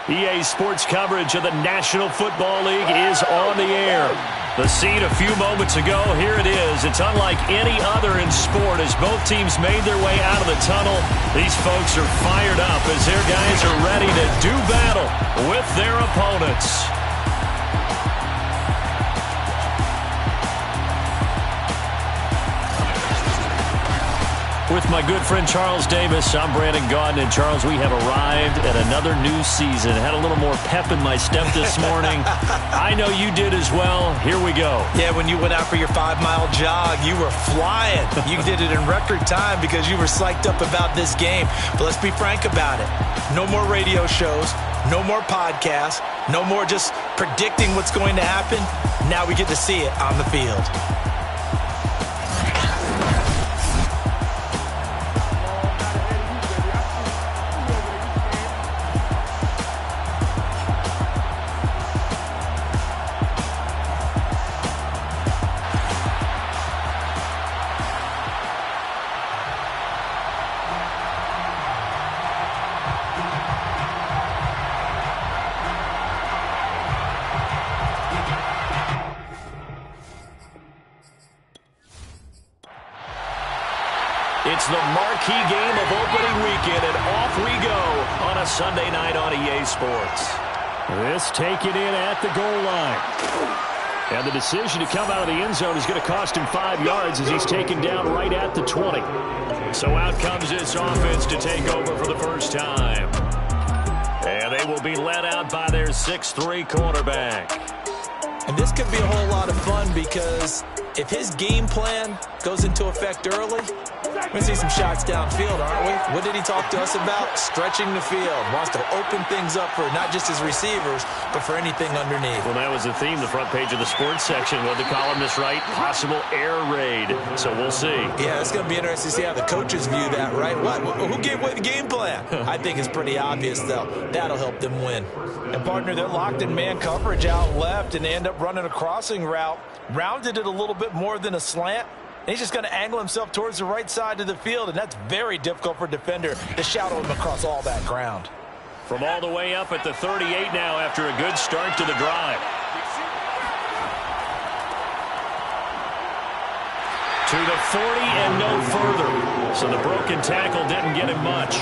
EA Sports coverage of the National Football League is on the air. The scene a few moments ago, here it is. It's unlike any other in sport as both teams made their way out of the tunnel. These folks are fired up as their guys are ready to do battle with their opponents. With my good friend Charles Davis, I'm Brandon Gaudin. And Charles, we have arrived at another new season. Had a little more pep in my step this morning. I know you did as well. Here we go. Yeah, when you went out for your 5-mile jog, you were flying. You did it in record time because you were psyched up about this game. But let's be frank about it. No more radio shows, no more podcasts, no more just predicting what's going to happen. Now we get to see it on the field. It's the marquee game of opening weekend, and off we go on a Sunday night on EA Sports. This taken in at the goal line. And the decision to come out of the end zone is going to cost him 5 yards as he's taken down right at the 20. So out comes this offense to take over for the first time. And they will be led out by their 6'3" quarterback. And this could be a whole lot of fun because if his game plan goes into effect early, we're going to see some shots downfield, aren't we? What did he talk to us about? Stretching the field. Wants to open things up for not just his receivers, but for anything underneath. Well, that was the theme, the front page of the sports section. What the columnists write? Possible air raid. So we'll see. Yeah, it's going to be interesting to see how the coaches view that, right? Who gave away the game plan? I think it's pretty obvious, though. That'll help them win. And, partner, they're locked in man coverage out left, and they end up running a crossing route. Rounded it a little bit more than a slant. He's just going to angle himself towards the right side of the field, and that's very difficult for a defender to shadow him across all that ground. From all the way up at the 38 now after a good start to the drive. To the 40 and no further. So the broken tackle didn't get him much.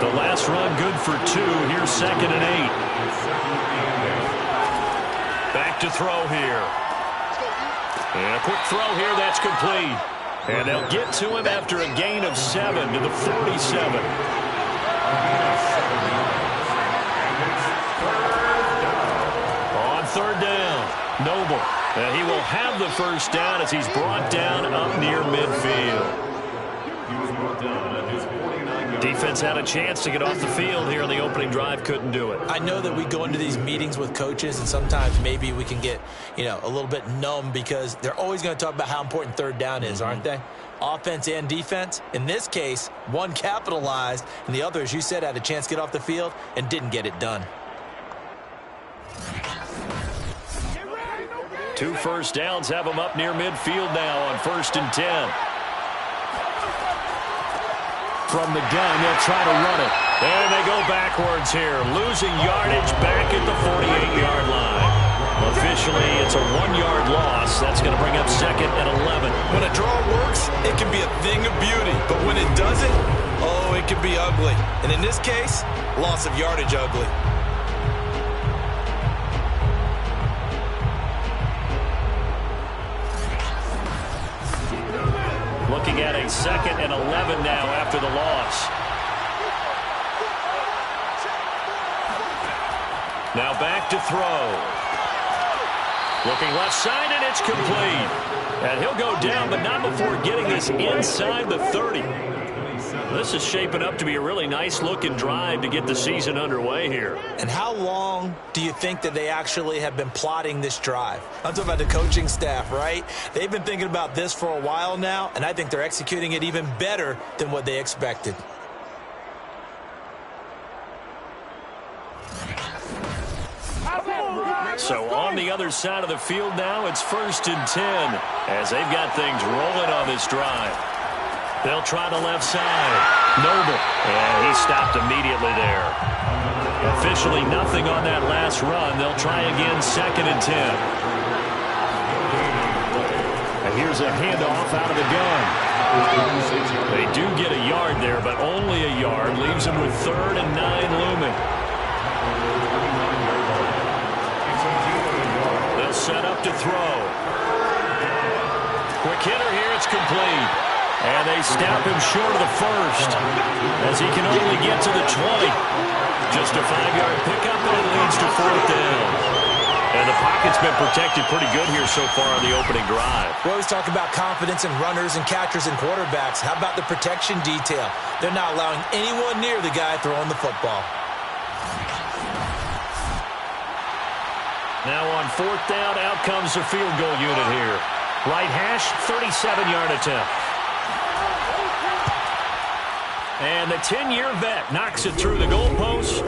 The last run good for 2. Here's 2nd and 8. Back to throw here. And a quick throw here, that's complete. And they'll get to him after a gain of 7 to the 47. On 3rd down, Noble. And he will have the first down as he's brought down up near midfield. Defense had a chance to get off the field here in the opening drive, couldn't do it. I know that we go into these meetings with coaches, and sometimes maybe we can get, a little bit numb because they're always going to talk about how important 3rd down is, aren't they? Offense and defense. In this case, one capitalized, and the other, as you said, had a chance to get off the field and didn't get it done. 2 first downs have them up near midfield now on 1st and 10. From the gun, they'll try to run it. And they go backwards here, losing yardage back at the 48-yard line. Officially, it's a 1-yard loss. That's going to bring up 2nd and 11. When a draw works, it can be a thing of beauty. But when it doesn't, oh, it can be ugly. And in this case, loss of yardage ugly. Looking at a 2nd and 11 now after the loss. Now back to throw. Looking left side, and it's complete. And he'll go down, but not before getting this inside the 30. This is shaping up to be a really nice-looking drive to get the season underway here. And how long do you think that they actually have been plotting this drive? I'm talking about the coaching staff, right? They've been thinking about this for a while now, and I think they're executing it even better than what they expected. So on the other side of the field now, it's 1st and 10 as they've got things rolling on this drive. They'll try the left side. Noble. And he stopped immediately there. Officially nothing on that last run. They'll try again, 2nd and 10. And here's a handoff out of the gun. They do get a yard there, but only a yard. Leaves them with 3rd and 9 looming. They'll set up to throw. Quick hitter here, it's complete. And they snap him short of the first as he can only get to the 20. Just a 5-yard pickup, and it leads to 4th down. And the pocket's been protected pretty good here so far on the opening drive. We always talk about confidence in runners and catchers and quarterbacks. How about the protection detail? They're not allowing anyone near the guy throwing the football. Now on 4th down, out comes the field goal unit here. Right hash, 37-yard attempt. And the 10-year vet knocks it through the goalpost.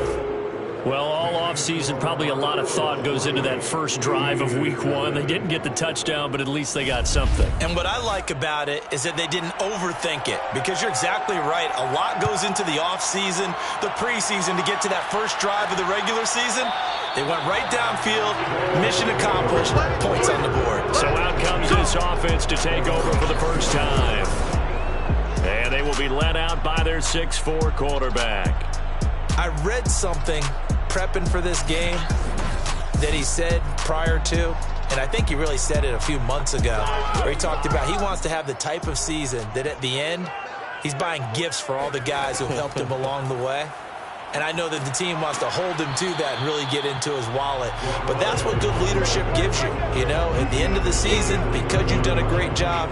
Well, all offseason, probably a lot of thought goes into that first drive of week 1. They didn't get the touchdown, but at least they got something. And what I like about it is that they didn't overthink it, because you're exactly right. A lot goes into the offseason, the preseason, to get to that first drive of the regular season. They went right downfield, mission accomplished, points on the board. So out comes this offense to take over for the first time. And they will be led out by their 6'4" quarterback. I read something prepping for this game that he said prior to, and I think he really said it a few months ago, where he talked about he wants to have the type of season that at the end, he's buying gifts for all the guys who helped him along the way. And I know that the team wants to hold him to that and really get into his wallet. But that's what good leadership gives you. You know, at the end of the season, because you've done a great job,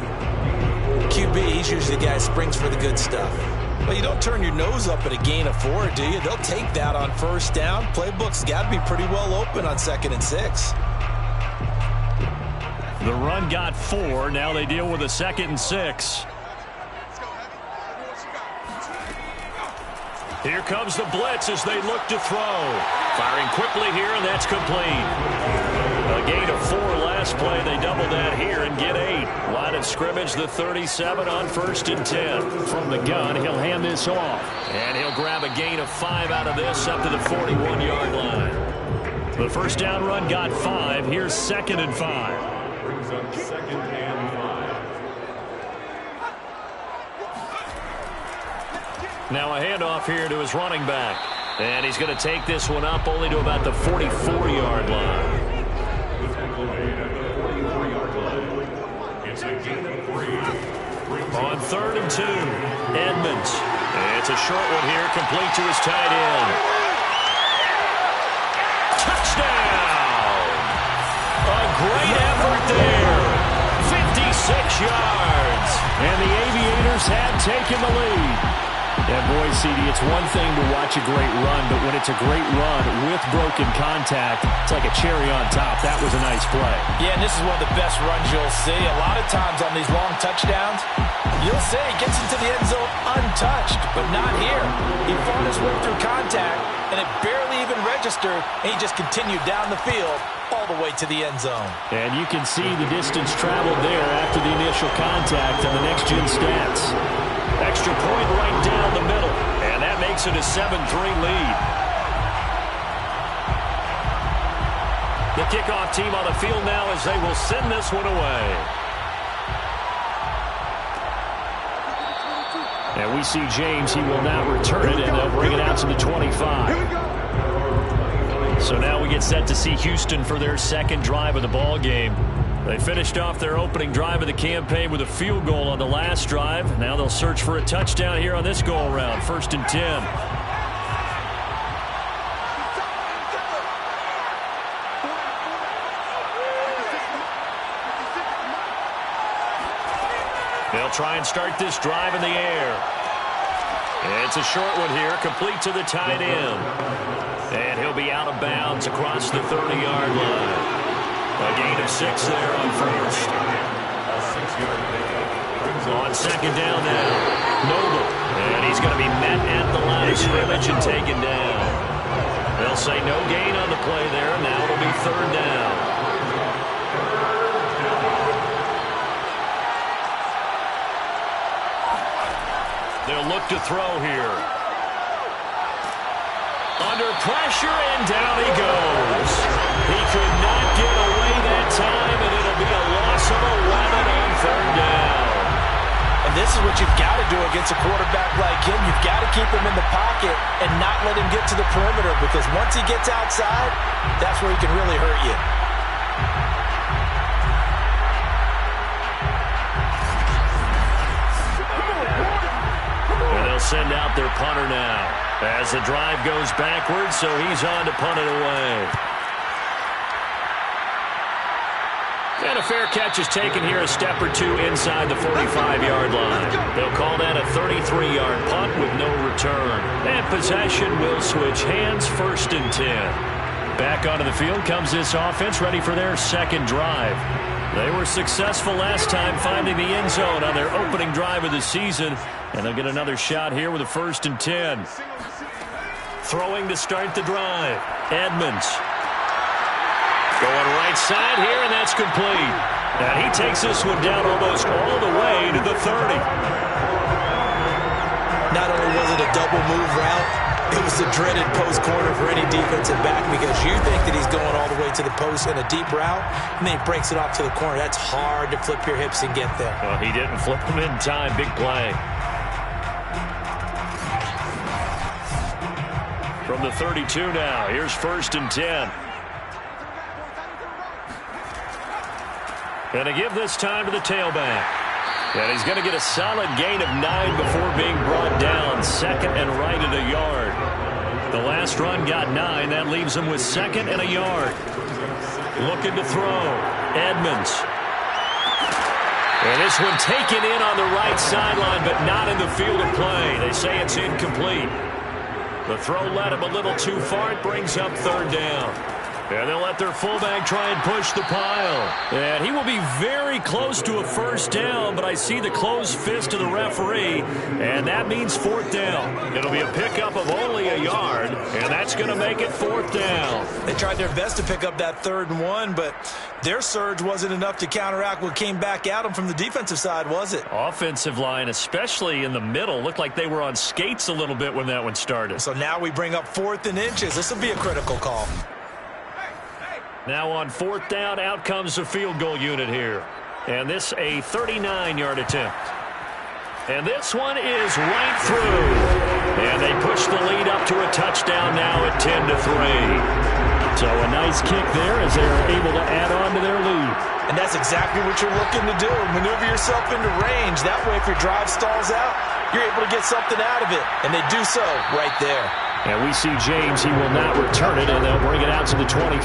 QB, he's usually the guy who springs for the good stuff. Well, you don't turn your nose up at a gain of 4, do you? They'll take that on 1st down. Playbook's got to be pretty well open on 2nd and 6. The run got 4. Now they deal with a 2nd and 6. Here comes the blitz as they look to throw. Firing quickly here, and that's complete. A gain of 4 last play. They double that here and get 8. Line of scrimmage, the 37 on 1st and 10. From the gun, he'll hand this off. And he'll grab a gain of 5 out of this up to the 41-yard line. The first down run got 5. Here's 2nd and 5. Brings up 2nd and 5. Now a handoff here to his running back. And he's going to take this one up only to about the 44-yard line. It's a gain of 3. On 3rd and 2, Edmonds. It's a short one here, complete to his tight end. Touchdown! A great effort there. 56 yards. And the Aviators have taken the lead. And boy, CD, it's one thing to watch a great run, but when it's a great run with broken contact, it's like a cherry on top. That was a nice play. Yeah, and this is one of the best runs you'll see. A lot of times on these long touchdowns, you'll see he gets into the end zone untouched, but not here. He fought his way through contact, and it barely even registered, and he just continued down the field all the way to the end zone. And you can see the distance traveled there after the initial contact on the next-gen stats. Extra point right down the middle, and that makes it a 7-3 lead. The kickoff team on the field now as they will send this one away. And we see James. He will now return it, and they'll bring it out to the 25. So now we get set to see Houston for their 2nd drive of the ball game. They finished off their opening drive of the campaign with a field goal on the last drive. Now they'll search for a touchdown here on this go-around. 1st and 10. They'll try and start this drive in the air. It's a short one here, complete to the tight end. And he'll be out of bounds across the 30-yard line. A gain of 6 there on 1st. On 2nd down now, Noble. And he's going to be met at the line of scrimmage and taken down. They'll say no gain on the play there. Now it'll be 3rd down. They'll look to throw here. Under pressure, and down he goes. He could not get away that time, and it'll be a loss of 11 on third down. And this is what you've got to do against a quarterback like him. You've got to keep him in the pocket and not let him get to the perimeter, because once he gets outside, that's where he can really hurt you. And they'll send out their punter now as the drive goes backwards, so he's on to punt it away. And a fair catch is taken here a step or two inside the 45-yard line. They'll call that a 33-yard punt with no return. And possession will switch hands, 1st and 10. Back onto the field comes this offense, ready for their second drive. They were successful last time finding the end zone on their opening drive of the season, and they'll get another shot here with a 1st and 10. Throwing to start the drive. Edmonds. Going right side here, and that's complete. And he takes this one down almost all the way to the 30. Not only was it a double move route, it was the dreaded post corner for any defensive back, because you think that he's going all the way to the post in a deep route, and then he breaks it off to the corner. That's hard to flip your hips and get there. Well, he didn't flip them in time. Big play. From the 32 now, here's 1st and 10. And a give this time to the tailback. And he's going to get a solid gain of 9 before being brought down. 2nd and right at a yard. The last run got 9. That leaves him with 2nd and a yard. Looking to throw. Edmonds. And this one taken in on the right sideline, but not in the field of play. They say it's incomplete. The throw led him a little too far. It brings up 3rd down. And they'll let their fullback try and push the pile. And he will be very close to a 1st down, but I see the closed fist of the referee, and that means 4th down. It'll be a pickup of only a yard, and that's going to make it 4th down. They tried their best to pick up that 3rd and 1, but their surge wasn't enough to counteract what came back at them from the defensive side, was it? Offensive line, especially in the middle, looked like they were on skates a little bit when that one started. So now we bring up 4th and inches. This will be a critical call. Now on 4th down, out comes the field goal unit here. And this a 39-yard attempt. And this one is right through. And they push the lead up to a touchdown now at 10-3. So a nice kick there as they're able to add on to their lead. And that's exactly what you're looking to do. Maneuver yourself into range. That way, if your drive stalls out, you're able to get something out of it. And they do so right there. And we see James. He will not return it, and they'll bring it out to the 25.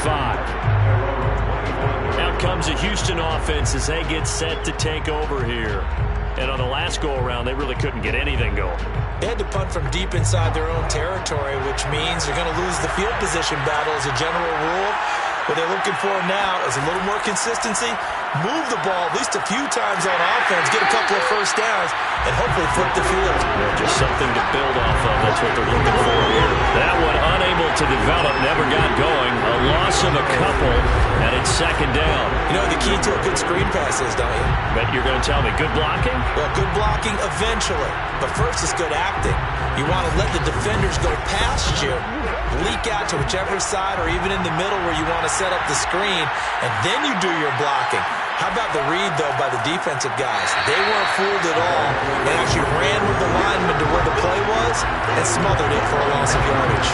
Out comes the Houston offense as they get set to take over here. And on the last go-around, they really couldn't get anything going. They had to punt from deep inside their own territory, which means they're going to lose the field position battle as a general rule. What they're looking for now is a little more consistency, move the ball at least a few times on offense, get a couple of 1st downs, and hopefully flip the field. Yeah, just something to build off of. That's what they're looking for here. That one unable to develop, never got going. A loss of a couple, and it's 2nd down. You know the key to a good screen pass is, don't you? But you're going to tell me, good blocking? Well, good blocking eventually. But first is good acting. You want to let the defenders go past you, leak out to whichever side or even in the middle where you want to set up the screen, and then you do your blocking. How about the read, though, by the defensive guys? They weren't fooled at all. They actually ran with the lineman to where the play was and smothered it for a loss of yardage.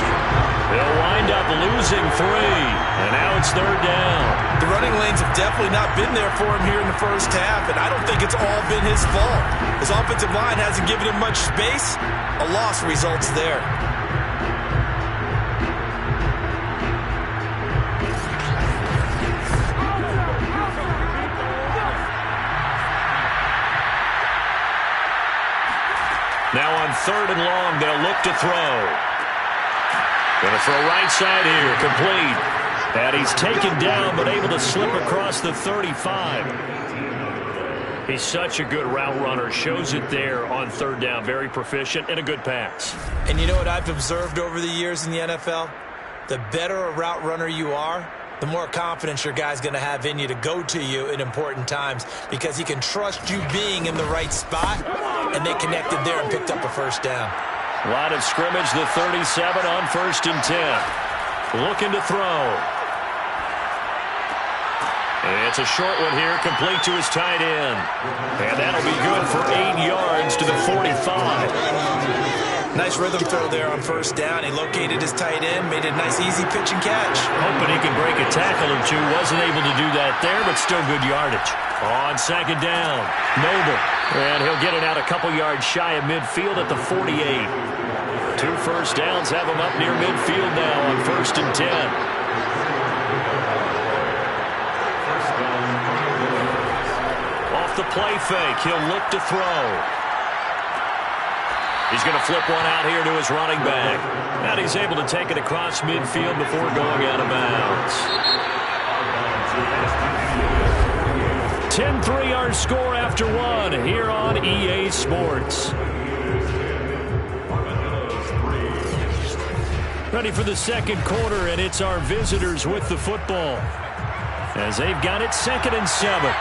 They'll wind up losing 3, and now it's 3rd down. The running lanes have definitely not been there for him here in the 1st half, and I don't think it's all been his fault. His offensive line hasn't given him much space. A loss results there. Now on 3rd and long, they'll look to throw. Going to throw right side here, complete. And he's taken down, but able to slip across the 35. He's such a good route runner. Shows it there on 3rd down. Very proficient and a good pass. And you know what I've observed over the years in the NFL? The better a route runner you are, the more confidence your guy's going to have in you to go to you in important times, because he can trust you being in the right spot, and they connected there and picked up a 1st down. Line of scrimmage, the 37 on 1st and 10. Looking to throw. It's a short one here, complete to his tight end. And that'll be good for 8 yards to the 45. Nice rhythm throw there on 1st down. He located his tight end, made a nice easy pitch and catch. Hoping he can break a tackle or two. Wasn't able to do that there, but still good yardage. On 2nd down, Noble. And he'll get it out a couple yards shy of midfield at the 48. 2 first downs have him up near midfield now on 1st and 10. Off the play fake, he'll look to throw. He's going to flip one out here to his running back. And he's able to take it across midfield before going out of bounds. 10-3 our score after 1 here on EA Sports. Ready for the second quarter, and it's our visitors with the football. As they've got it 2nd and 7.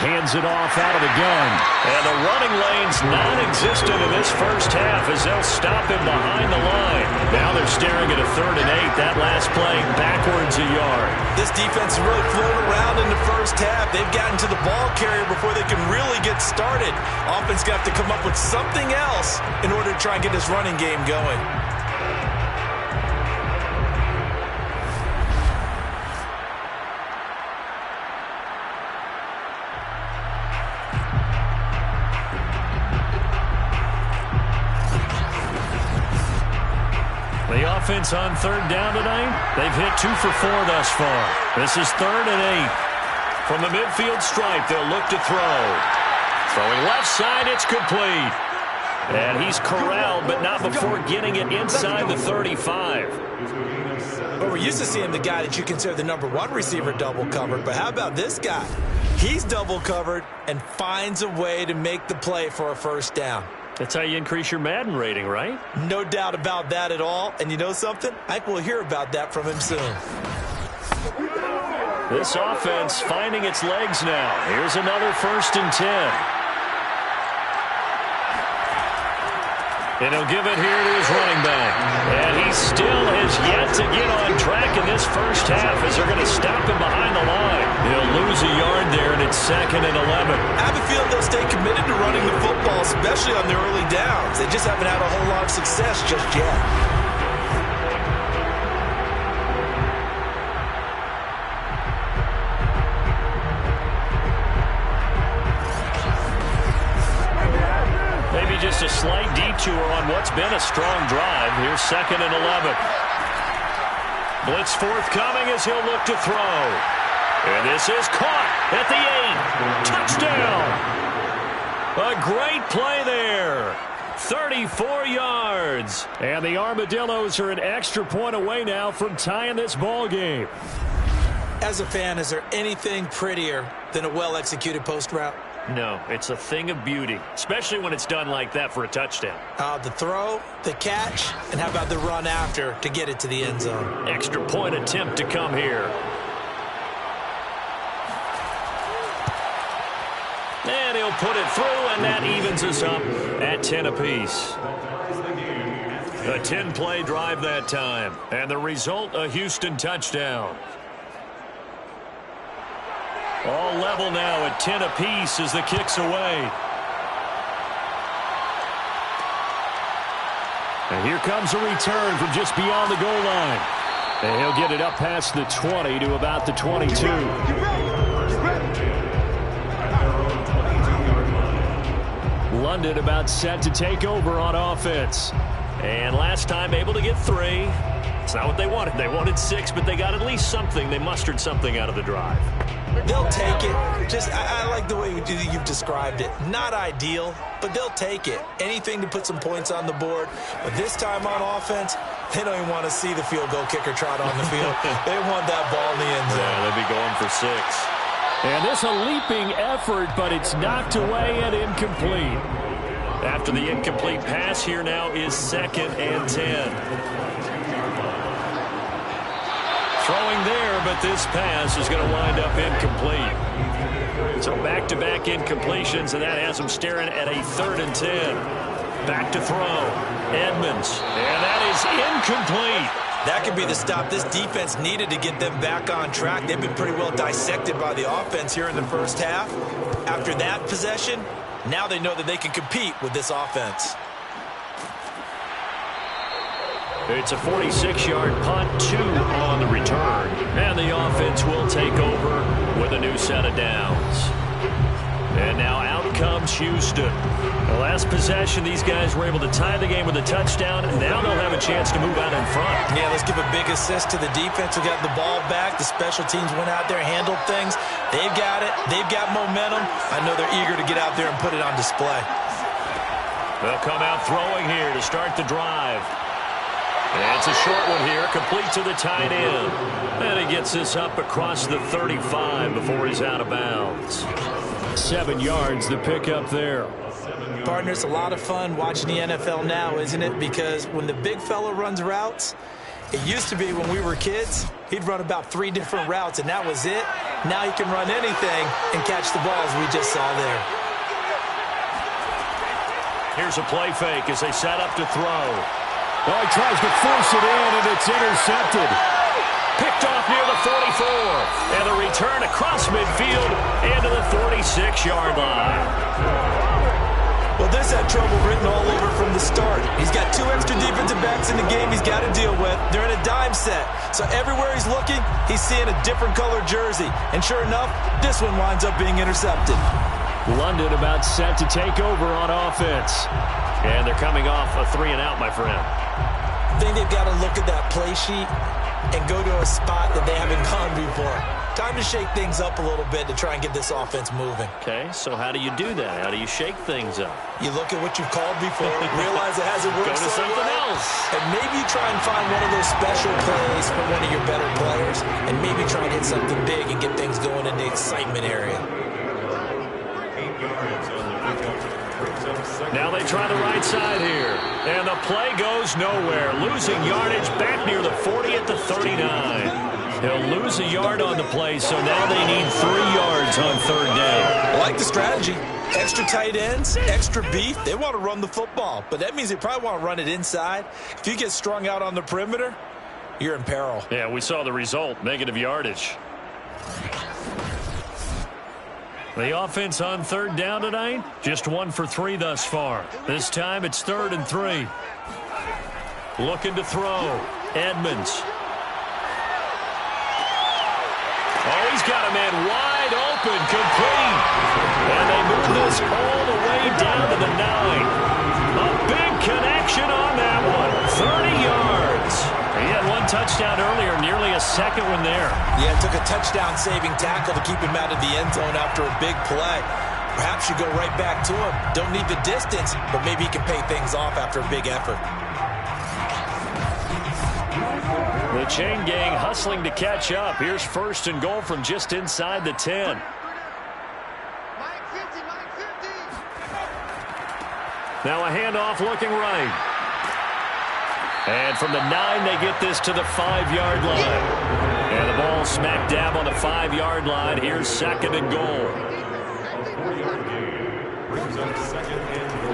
Hands it off out of the gun. And the running lane's non-existent in this first half as they'll stop him behind the line. Now they're staring at a 3rd and 8. That last play backwards a yard. This defense really floated around in the first half. They've gotten to the ball carrier before they can really get started. Offense got to come up with something else in order to try and get this running game going. The offense on 3rd down tonight, they've hit 2 for 4 thus far. This is 3rd and 8. From the midfield stripe, they'll look to throw. Throwing left side, it's complete. And he's corralled, but not before getting it inside the 35. But we're used to seeing the guy that you consider the #1 receiver double covered. But how about this guy? He's double covered and finds a way to make the play for a 1st down. That's how you increase your Madden rating, right? No doubt about that at all. And you know something? I think we'll hear about that from him soon. This offense finding its legs now. Here's another 1st and 10. And he'll give it here to his running back. And he still has yet to get on track in this first half as they're going to stop him behind the line. He'll lose a yard there, and it's 2nd and 11. I have a feeling they'll stay committed to running the football, especially on the early downs. They just haven't had a whole lot of success just yet. Maybe just a slight detour on what's been a strong drive. Here's 2nd and 11. Blitz forthcoming as he'll look to throw. And this is caught at the 8. Touchdown! A great play there. 34 yards. And the Armadillos are an extra point away now from tying this ball game. As a fan, is there anything prettier than a well-executed post route? No, it's a thing of beauty, especially when it's done like that for a touchdown. The throw, the catch, and how about the run after to get it to the end zone? Extra point attempt to come here. And he'll put it through, and that evens us up at 10 apiece. A 10-play drive that time, and the result, a Houston touchdown. All level now at 10 apiece as the kick's away. And here comes a return from just beyond the goal line. And he'll get it up past the 20 to about the 22. London about set to take over on offense. And last time able to get 3. It's not what they wanted. They wanted 6, but they got at least something. They mustered something out of the drive. They'll take it. I like the way you've described it. Not ideal, but they'll take it. Anything to put some points on the board. But this time on offense, they don't even want to see the field goal kicker trot on the field. They want that ball in the end zone. Yeah, they'll be going for 6. And this a leaping effort, but it's knocked away and incomplete. After the incomplete pass, here now is 2nd and 10. Throwing there, but this pass is going to wind up incomplete. So back-to-back incompletions, and that has them staring at a 3rd and 10. Back to throw. Edmonds. And that is incomplete. That could be the stop this defense needed to get them back on track. They've been pretty well dissected by the offense here in the first half. After that possession, now they know that they can compete with this offense. It's a 46-yard punt, 2 on the return. And the offense will take over with a new set of downs. And now out comes Houston. The last possession, these guys were able to tie the game with a touchdown, and now they'll have a chance to move out in front. Yeah, let's give a big assist to the defense who got the ball back. The special teams went out there, handled things. They've got it. They've got momentum. I know they're eager to get out there and put it on display. They'll come out throwing here to start the drive. And it's a short one here, complete to the tight end. And he gets this up across the 35 before he's out of bounds. 7 yards, the pickup there. Partner, it's a lot of fun watching the NFL now, isn't it? Because when the big fella runs routes, it used to be when we were kids, he'd run about 3 different routes, and that was it. Now he can run anything and catch the balls we just saw there. Here's a play fake as they set up to throw. Oh, he tries to force it in, and it's intercepted. Picked off near the 44. And the return across midfield into the 46-yard line. Well, this had trouble written all over from the start. He's got 2 extra defensive backs in the game he's got to deal with. They're in a dime set. So everywhere he's looking, he's seeing a different color jersey. And sure enough, this one winds up being intercepted. London about set to take over on offense. And they're coming off a 3-and-out, my friend. I think they've got to look at that play sheet and go to a spot that they haven't gone before. Time to shake things up a little bit to try and get this offense moving. Okay, so how do you do that? How do you shake things up? You look at what you've called before, realize it hasn't worked. Go to something else. And maybe you try and find one of those special plays for one of your better players, and maybe try and hit something big and get things going in the excitement area. 8 yards on the pickup. Brings up second. Now they try the right side here. And the play goes nowhere. Losing yardage back near the 40 at the 39. They'll lose a yard on the play, so now they need 3 yards on 3rd down. I like the strategy. Extra tight ends, extra beef. They want to run the football, but that means they probably want to run it inside. If you get strung out on the perimeter, you're in peril. Yeah, we saw the result, negative yardage. The offense on 3rd down tonight, just 1 for 3 thus far. This time it's 3rd and 3. Looking to throw. Edmonds. Oh, he's got a man wide open, complete. And they move this all the way down to the 9. A big connection on that one. 30 yards. He had 1 touchdown earlier, nearly a second one there. Yeah, it took a touchdown-saving tackle to keep him out of the end zone after a big play. Perhaps you go right back to him. Don't need the distance, but maybe he can pay things off after a big effort. The chain gang hustling to catch up. Here's 1st and goal from just inside the 10. Now a handoff looking right. And from the 9, they get this to the 5-yard line. And the ball smack dab on the 5-yard line. Here's 2nd and goal.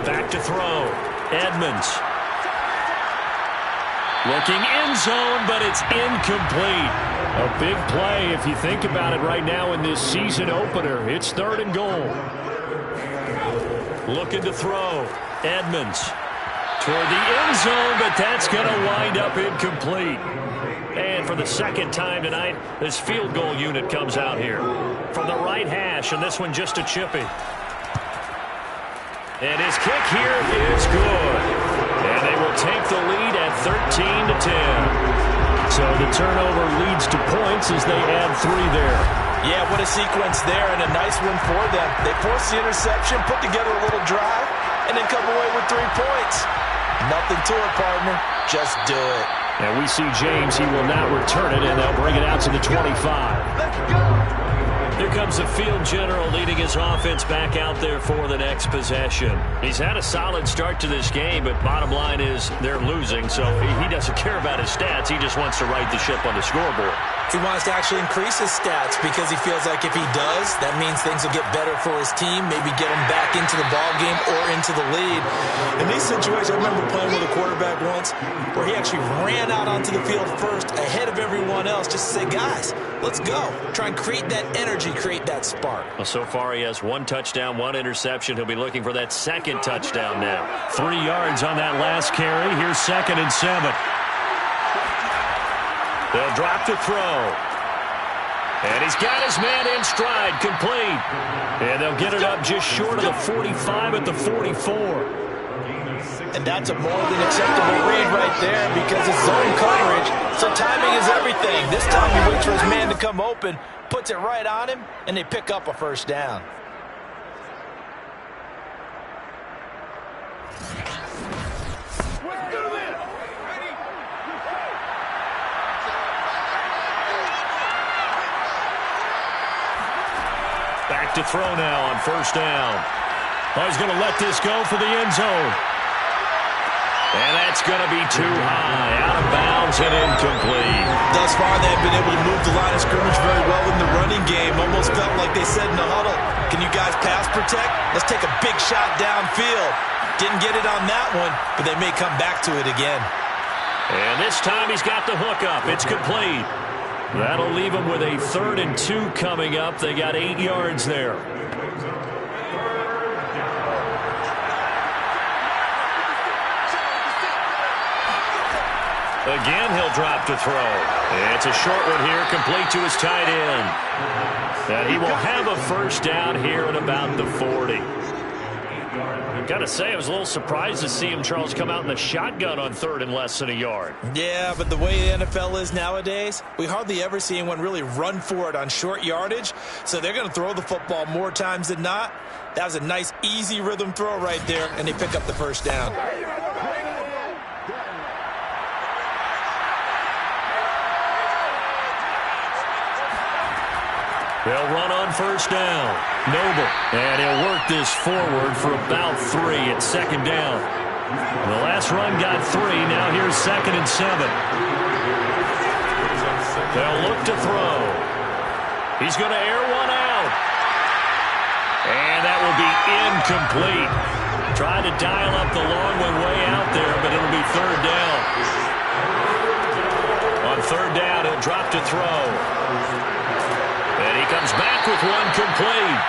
Back to throw. Edmonds. Looking end zone, but it's incomplete. A big play if you think about it right now in this season opener. It's 3rd and goal. Looking to throw. Edmonds. Toward the end zone, but that's going to wind up incomplete. And for the 2nd time tonight, this field goal unit comes out here. From the right hash, and this one just a chippy. And his kick here is good. And they will take the lead at 13-10. So the turnover leads to points as they add 3 there. Yeah, what a sequence there, and a nice one for them. They force the interception, put together a little drive, and then come away with 3 points. Nothing to it, partner. Just do it. And we see James. He will not return it, and they'll bring it out to the 25. Let's go. Here comes the field general leading his offense back out there for the next possession. He's had a solid start to this game, but bottom line is they're losing, so he doesn't care about his stats. He just wants to right the ship on the scoreboard. He wants to actually increase his stats because he feels like if he does, that means things will get better for his team, maybe get him back into the ball game or into the lead. In these situations, I remember playing with a quarterback once where he actually ran out onto the field first ahead of everyone else just to say, guys, let's go. Try and create that energy, create that spark. Well, so far he has 1 touchdown, 1 interception. He'll be looking for that second touchdown now. 3 yards on that last carry. Here's 2nd and 7. They'll drop to throw. And he's got his man in stride, complete. And they'll get it up just short of the 45 at the 44. And that's a more than acceptable read right there because it's zone coverage. So timing is everything. This time he waits for his man to come open, puts it right on him, and they pick up a first down. Back to throw now on 1st down. Oh, he's going to let this go for the end zone. And that's going to be too high. Out of bounds and incomplete. Thus far, they've been able to move the line of scrimmage very well in the running game. Almost felt like they said in the huddle, can you guys pass protect? Let's take a big shot downfield. Didn't get it on that one, but they may come back to it again. And this time he's got the hook up. It's complete. That'll leave them with a 3rd and 2 coming up. They got 8 yards there. Again, he'll drop to throw. It's a short one here, complete to his tight end. And he will have a first down here at about the 40. Gotta say, I was a little surprised to see him, Charles, come out in the shotgun on 3rd and less than a yard. Yeah, but the way the NFL is nowadays, we hardly ever see anyone really run for it on short yardage. So they're going to throw the football more times than not. That was a nice, easy rhythm throw right there, and they pick up the first down. They'll run on 1st down. Noble. And he'll work this forward for about 3 at 2nd down. The last run got 3. Now here's 2nd and 7. They'll look to throw. He's going to air one out. And that will be incomplete. Tried to dial up the long one way out there, but it'll be 3rd down. On 3rd down, he'll drop to throw. And he comes back with one complete.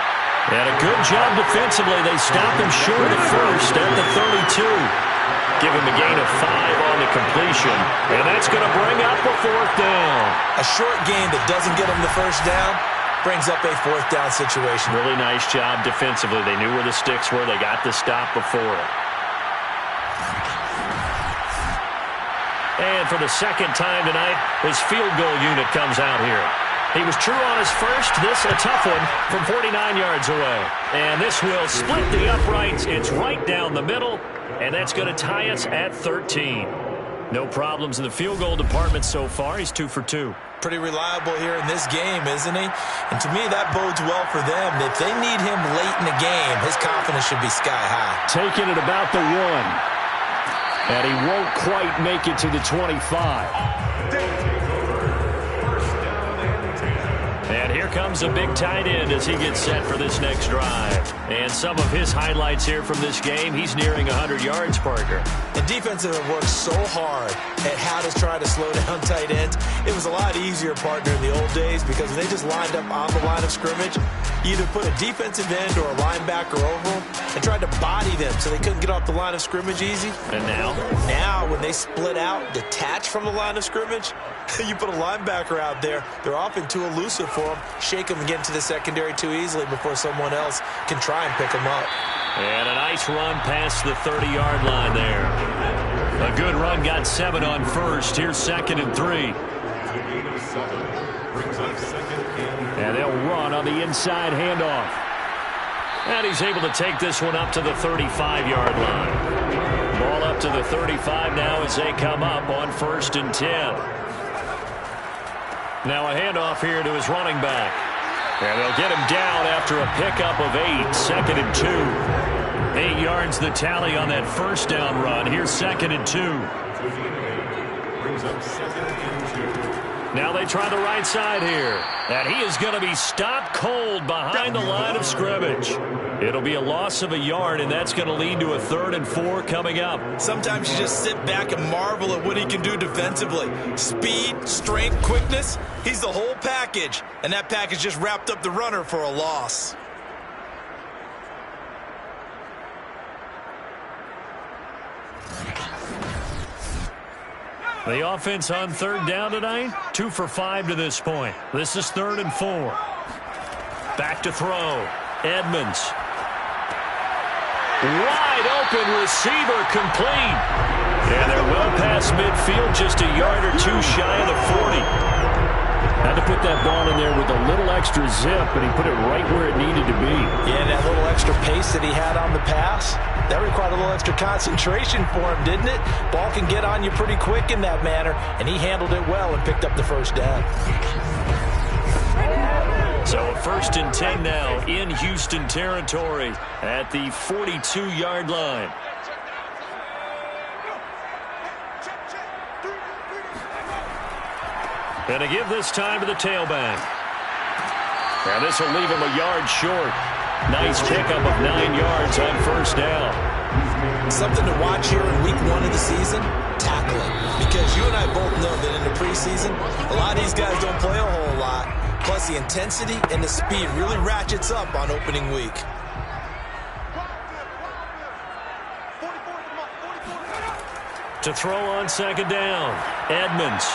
And a good job defensively. They stop him short of 1st at the 32. Give him a gain of 5 on the completion. And that's going to bring up a 4th down. A short gain that doesn't get him the first down brings up a 4th down situation. Really nice job defensively. They knew where the sticks were. They got the stop before it. And for the 2nd time tonight, his field goal unit comes out here. He was true on his first. This a tough one from 49 yards away. And this will split the uprights. It's right down the middle. And that's going to tie us at 13. No problems in the field goal department so far. He's 2 for 2. Pretty reliable here in this game, isn't he? And to me, that bodes well for them. If they need him late in the game, his confidence should be sky high. Taking it about the 1. And he won't quite make it to the 25. And here comes a big tight end as he gets set for this next drive. And some of his highlights here from this game, he's nearing 100 yards, Parker. The defensive have worked so hard at how to try to slow down tight ends. It was a lot easier, partner, in the old days because they just lined up on the line of scrimmage. You either put a defensive end or a linebacker over them and tried to body them so they couldn't get off the line of scrimmage easy. And now? Now, when they split out, detach from the line of scrimmage, you put a linebacker out there, they're often too elusive for them. Shake them and get into the secondary too easily before someone else can try and pick them up. And a nice run past the 30-yard line there. A good run, got 7 on 1st. Here's 2nd and 3. And they'll run on the inside handoff. And he's able to take this one up to the 35-yard line. Ball up to the 35 now as they come up on 1st and 10. Now a handoff here to his running back. And they'll get him down after a pickup of 8. 2nd and 2. 8 yards the tally on that first down run. Here's 2nd and 2. Brings up 2nd and 2. Now they try the right side here. And he is going to be stopped cold behind the line of scrimmage. It'll be a loss of a yard, and that's going to lead to a 3rd and 4 coming up. Sometimes you just sit back and marvel at what he can do defensively. Speed, strength, quickness. He's the whole package. And that package just wrapped up the runner for a loss. The offense on 3rd down tonight, 2 for 5 to this point. This is 3rd and 4. Back to throw. Edmonds. Wide open receiver complete. And they're well past midfield, just a yard or 2 shy of the 40. Had to put that ball in there with a little extra zip, and he put it right where it needed to be. Yeah, that little extra pace that he had on the pass, that required a little extra concentration for him, didn't it? Ball can get on you pretty quick in that manner, and he handled it well and picked up the 1st down. So a 1st and 10 now in Houston territory at the 42-yard line. And to give this time to the tailback. And this will leave him a yard short. Nice pickup of 9 yards on 1st down. Something to watch here in week 1 of the season, tackling. Because you and I both know that in the preseason, a lot of these guys don't play a whole lot. Plus the intensity and the speed really ratchets up on opening week. To throw on 2nd down, Edmonds.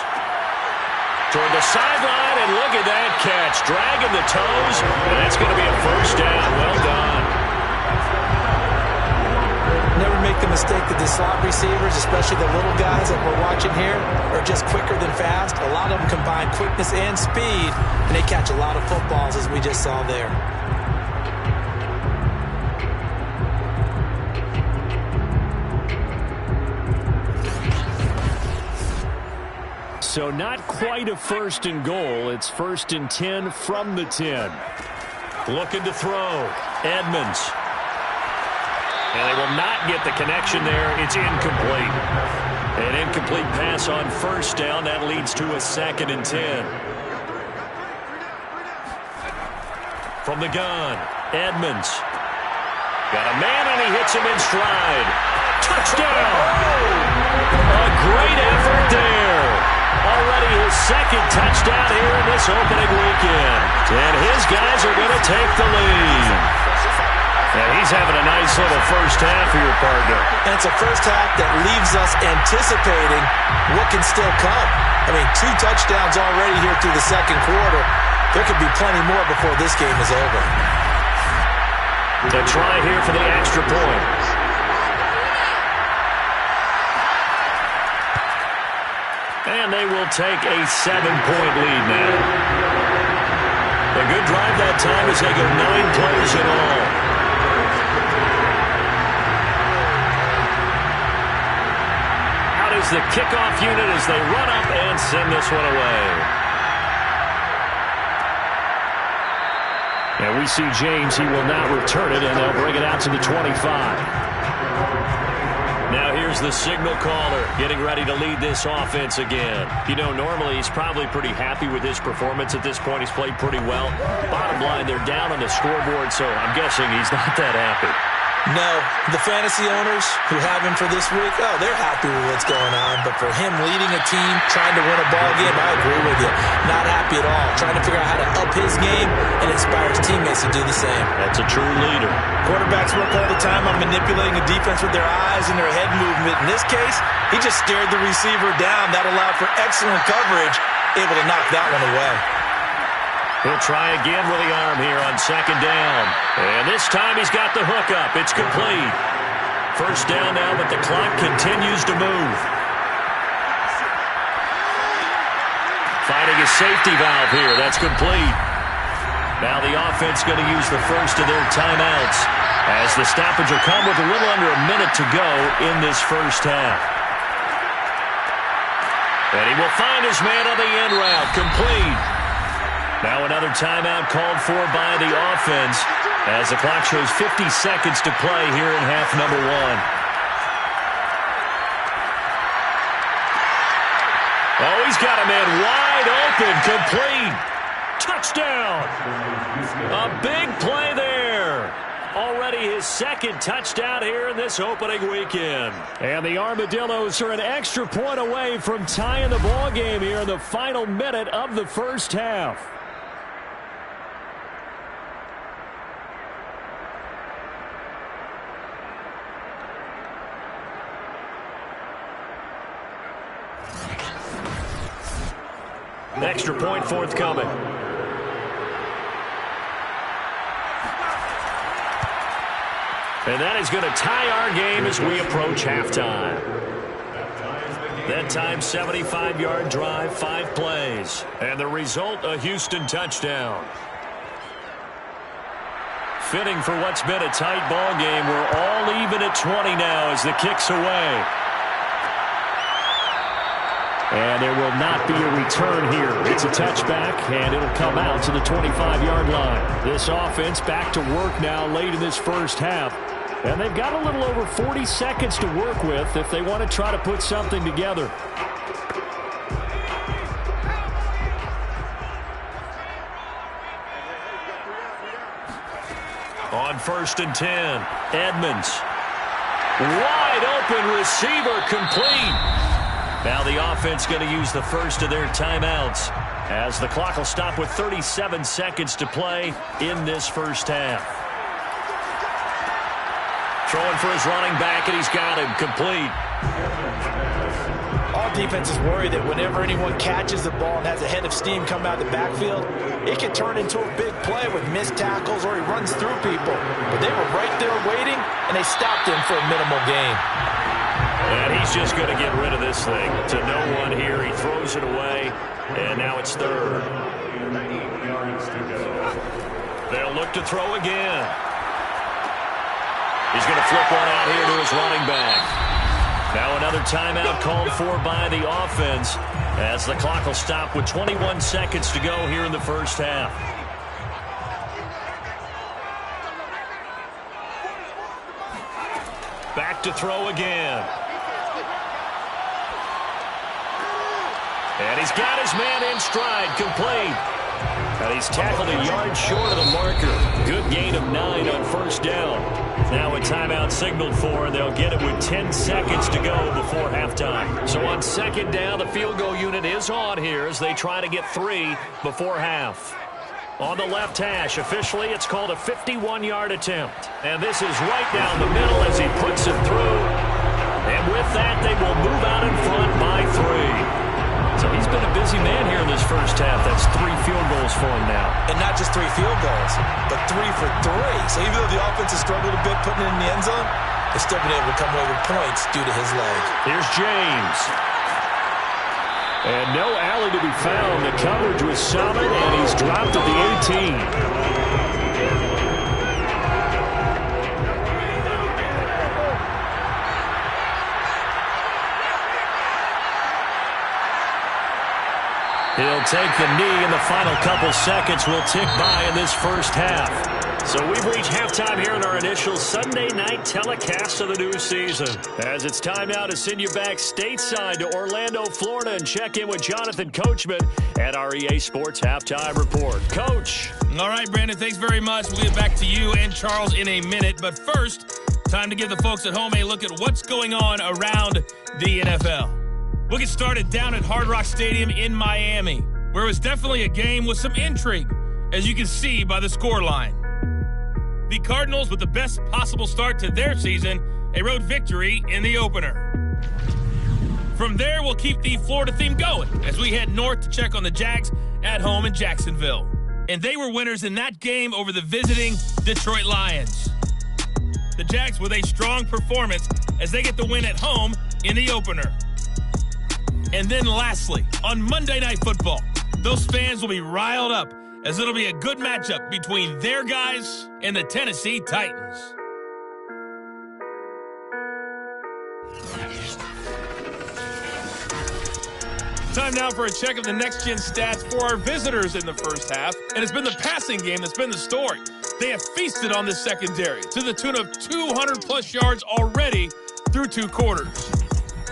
Toward the sideline, and look at that catch. Dragging the toes, and that's going to be a 1st down. Well done. Never make the mistake that the slot receivers, especially the little guys that we're watching here, are just quicker than fast. A lot of them combine quickness and speed, and they catch a lot of footballs, as we just saw there. So not quite a 1st and goal. It's 1st and 10 from the 10. Looking to throw. Edmonds. And they will not get the connection there. It's incomplete. An incomplete pass on 1st down. That leads to a 2nd and 10. From the gun, Edmonds. Got a man, and he hits him in stride. Touchdown! A great effort there. Already his 2nd touchdown here in this opening weekend. And his guys are going to take the lead. And he's having a nice little 1st half for your partner. And it's a 1st half that leaves us anticipating what can still come. I mean, 2 touchdowns already here through the 2nd quarter. There could be plenty more before this game is over. A try here for the extra point. And they will take a 7-point lead now. A good drive that time as they go 9 plays in all. Out is the kickoff unit as they run up and send this one away. And we see James. He will not return it, and they'll bring it out to the 25. Now here's the signal caller getting ready to lead this offense again. You know, normally he's probably pretty happy with his performance at this point. He's played pretty well. Bottom line, they're down on the scoreboard, so I'm guessing he's not that happy. No, the fantasy owners who have him for this week, oh, they're happy with what's going on. But for him leading a team, trying to win a ball game, I agree with you. Not happy at all. Trying to figure out how to up his game and inspire his teammates to do the same. That's a true leader. Quarterbacks work all the time on manipulating the defense with their eyes and their head movement. In this case, he just stared the receiver down. That allowed for excellent coverage, able to knock that one away. He'll try again with the arm here on 2nd down. And this time he's got the hook up. It's complete. 1st down now, but the clock continues to move. Finding a safety valve here. That's complete. Now the offense going to use the first of their timeouts as the stoppage will come with a little under a minute to go in this 1st half. And he will find his man on the end route. Complete. Now another timeout called for by the offense as the clock shows 50 seconds to play here in half number 1. Oh, he's got a man wide open, complete. Touchdown. A big play there. Already his second touchdown here in this opening weekend. And the Armadillos are an extra point away from tying the ball game here in the final minute of the first half. Extra point forthcoming. And that is going to tie our game as we approach halftime. That time, 75-yard drive, 5 plays. And the result, a Houston touchdown. Fitting for what's been a tight ball game. We're all even at 20 now as the kick's away. And there will not be a return here. It's a touchback, and it'll come out to the 25-yard line. This offense back to work now late in this first half. And they've got a little over 40 seconds to work with if they want to try to put something together. On 1st and 10, Edmonds. Wide open receiver, complete. Now the offense going to use the first of their timeouts as the clock will stop with 37 seconds to play in this first half. Throwing for his running back, and he's got him complete. All defenses worry that whenever anyone catches the ball and has a head of steam come out of the backfield, it can turn into a big play with missed tackles or he runs through people. But they were right there waiting, and they stopped him for a minimal gain. And he's just going to get rid of this thing to no one here. He throws it away, and now it's 3rd. They'll look to throw again. He's going to flip one out here to his running back. Now another timeout called for by the offense as the clock will stop with 21 seconds to go here in the first half. Back to throw again. And he's got his man in stride, complete. And he's tackled a yard short of the marker. Good gain of 9 on 1st down. Now a timeout signaled for, and they'll get it with 10 seconds to go before halftime. So on 2nd down, the field goal unit is on here as they try to get 3 before half. On the left hash, officially it's called a 51-yard attempt. And this is right down the middle as he puts it through. And with that, they will move out in front by 3. So he's been a busy man here in this first half. That's 3 field goals for him now. And not just 3 field goals, but 3 for 3. So even though the offense has struggled a bit putting it in the end zone, they've still been able to come away with points due to his leg. Here's James. And no alley to be found. The coverage was solid, and he's dropped at the 18. He'll take the knee, and the final couple seconds will tick by in this first half. So we've reached halftime here in our initial Sunday night telecast of the new season. As it's time now to send you back stateside to Orlando, Florida, and check in with Jonathan Coachman at our EA Sports Halftime Report. Coach. All right, Brandon, thanks very much. We'll get back to you and Charles in a minute. But first, time to give the folks at home a look at what's going on around the NFL. We'll get started down at Hard Rock Stadium in Miami, where it was definitely a game with some intrigue, as you can see by the scoreline. The Cardinals, with the best possible start to their season, a road victory in the opener. From there, we'll keep the Florida theme going as we head north to check on the Jags at home in Jacksonville. And they were winners in that game over the visiting Detroit Lions. The Jags with a strong performance as they get the win at home in the opener. And then lastly, on Monday Night Football, those fans will be riled up as it'll be a good matchup between their guys and the Tennessee Titans. Time now for a check of the next-gen stats for our visitors in the first half, and it's been the passing game that's been the story. They have feasted on this secondary to the tune of 200-plus yards already through 2 quarters.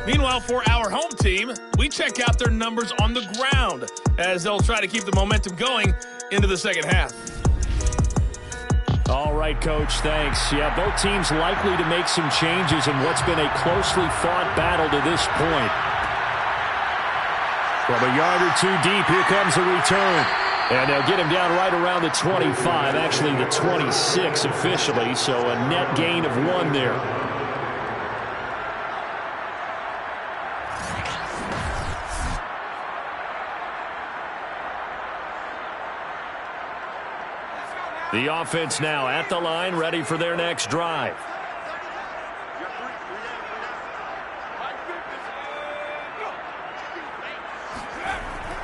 Meanwhile, for our home team, we check out their numbers on the ground as they'll try to keep the momentum going into the second half. All right, Coach, thanks. Yeah, both teams likely to make some changes in what's been a closely fought battle to this point. From a yard or two deep, here comes the return. And they'll get him down right around the 25, actually the 26 officially, so a net gain of 1 there. The offense now at the line, ready for their next drive.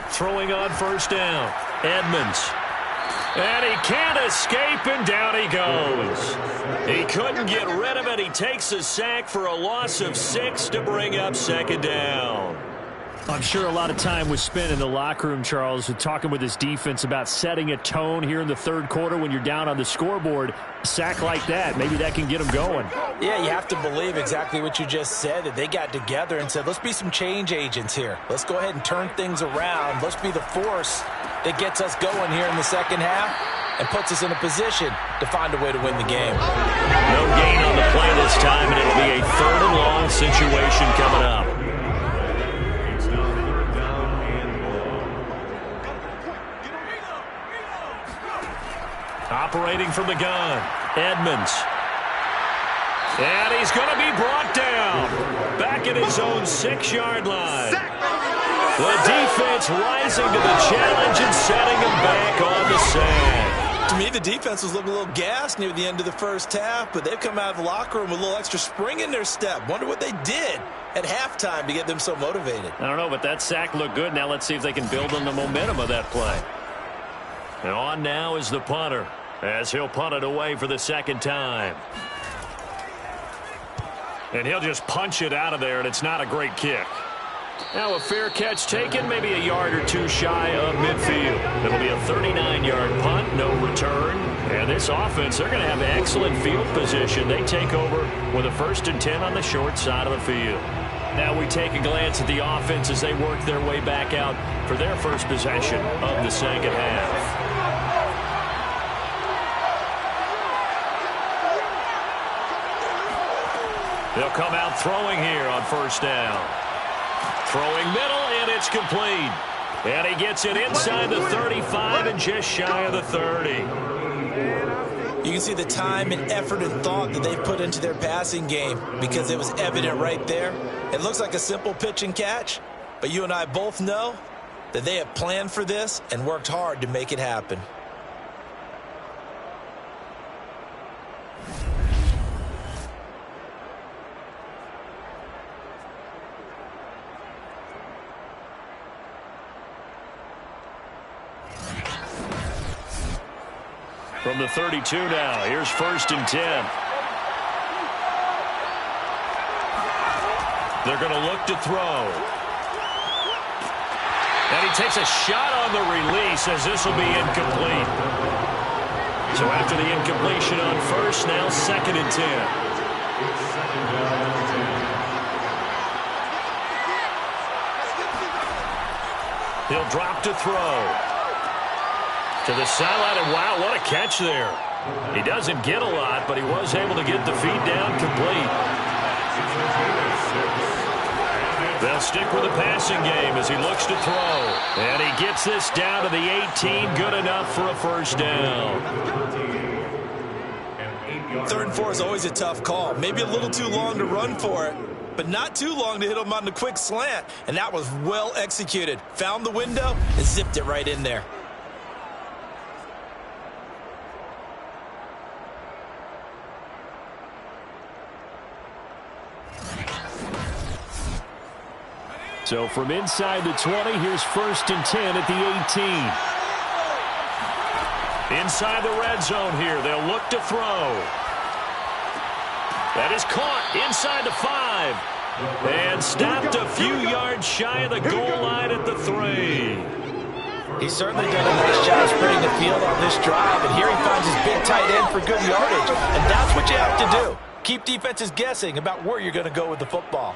Throwing on first down. Edmonds. And he can't escape, and down he goes. He couldn't get rid of it. He takes a sack for a loss of 6 to bring up second down. I'm sure a lot of time was spent in the locker room, Charles, talking with his defense about setting a tone here in the third quarter when you're down on the scoreboard. A sack like that, maybe that can get him going. Yeah, you have to believe exactly what you just said, that they got together and said, let's be some change agents here. Let's go ahead and turn things around. Let's be the force that gets us going here in the second half and puts us in a position to find a way to win the game. No gain on the play this time, and it'll be a 3rd and long situation coming up. Operating from the gun, Edmonds. And he's going to be brought down. Back at his own 6-yard line. The defense rising to the challenge and setting him back on the sack. To me, the defense was looking a little gassed near the end of the first half, but they've come out of the locker room with a little extra spring in their step. Wonder what they did at halftime to get them so motivated. I don't know, but that sack looked good. Now let's see if they can build on the momentum of that play. And on now is the punter, as he'll punt it away for the second time. And he'll just punch it out of there, and it's not a great kick. Now a fair catch taken, maybe a yard or two shy of midfield. It'll be a 39-yard punt, no return. And this offense, they're going to have excellent field position. They take over with a 1st and 10 on the short side of the field. Now we take a glance at the offense as they work their way back out for their first possession of the second half. They'll come out throwing here on first down. Throwing middle, and it's complete. And he gets it inside the 35 and just shy of the 30. You can see the time and effort and thought that they've put into their passing game because it was evident right there. It looks like a simple pitch and catch, but you and I both know that they have planned for this and worked hard to make it happen. From the 32 now, here's 1st and 10. They're going to look to throw. And he takes a shot on the release as this will be incomplete. So after the incompletion on first, now 2nd and 10. He'll drop to throw. To the sideline, and wow, what a catch there. He doesn't get a lot, but he was able to get the feed down complete. They'll stick with the passing game as he looks to throw. And he gets this down to the 18, good enough for a 1st down. 3rd and 4 is always a tough call. Maybe a little too long to run for it, but not too long to hit him on the quick slant. And that was well executed. Found the window and zipped it right in there. So from inside the 20, here's 1st and 10 at the 18. Inside the red zone here, they'll look to throw. That is caught inside the 5. And stopped a few yards shy of the goal line at the 3. He's certainly done a nice job spreading the field on this drive, and here he finds his big tight end for good yardage. And that's what you have to do. Keep defenses guessing about where you're going to go with the football.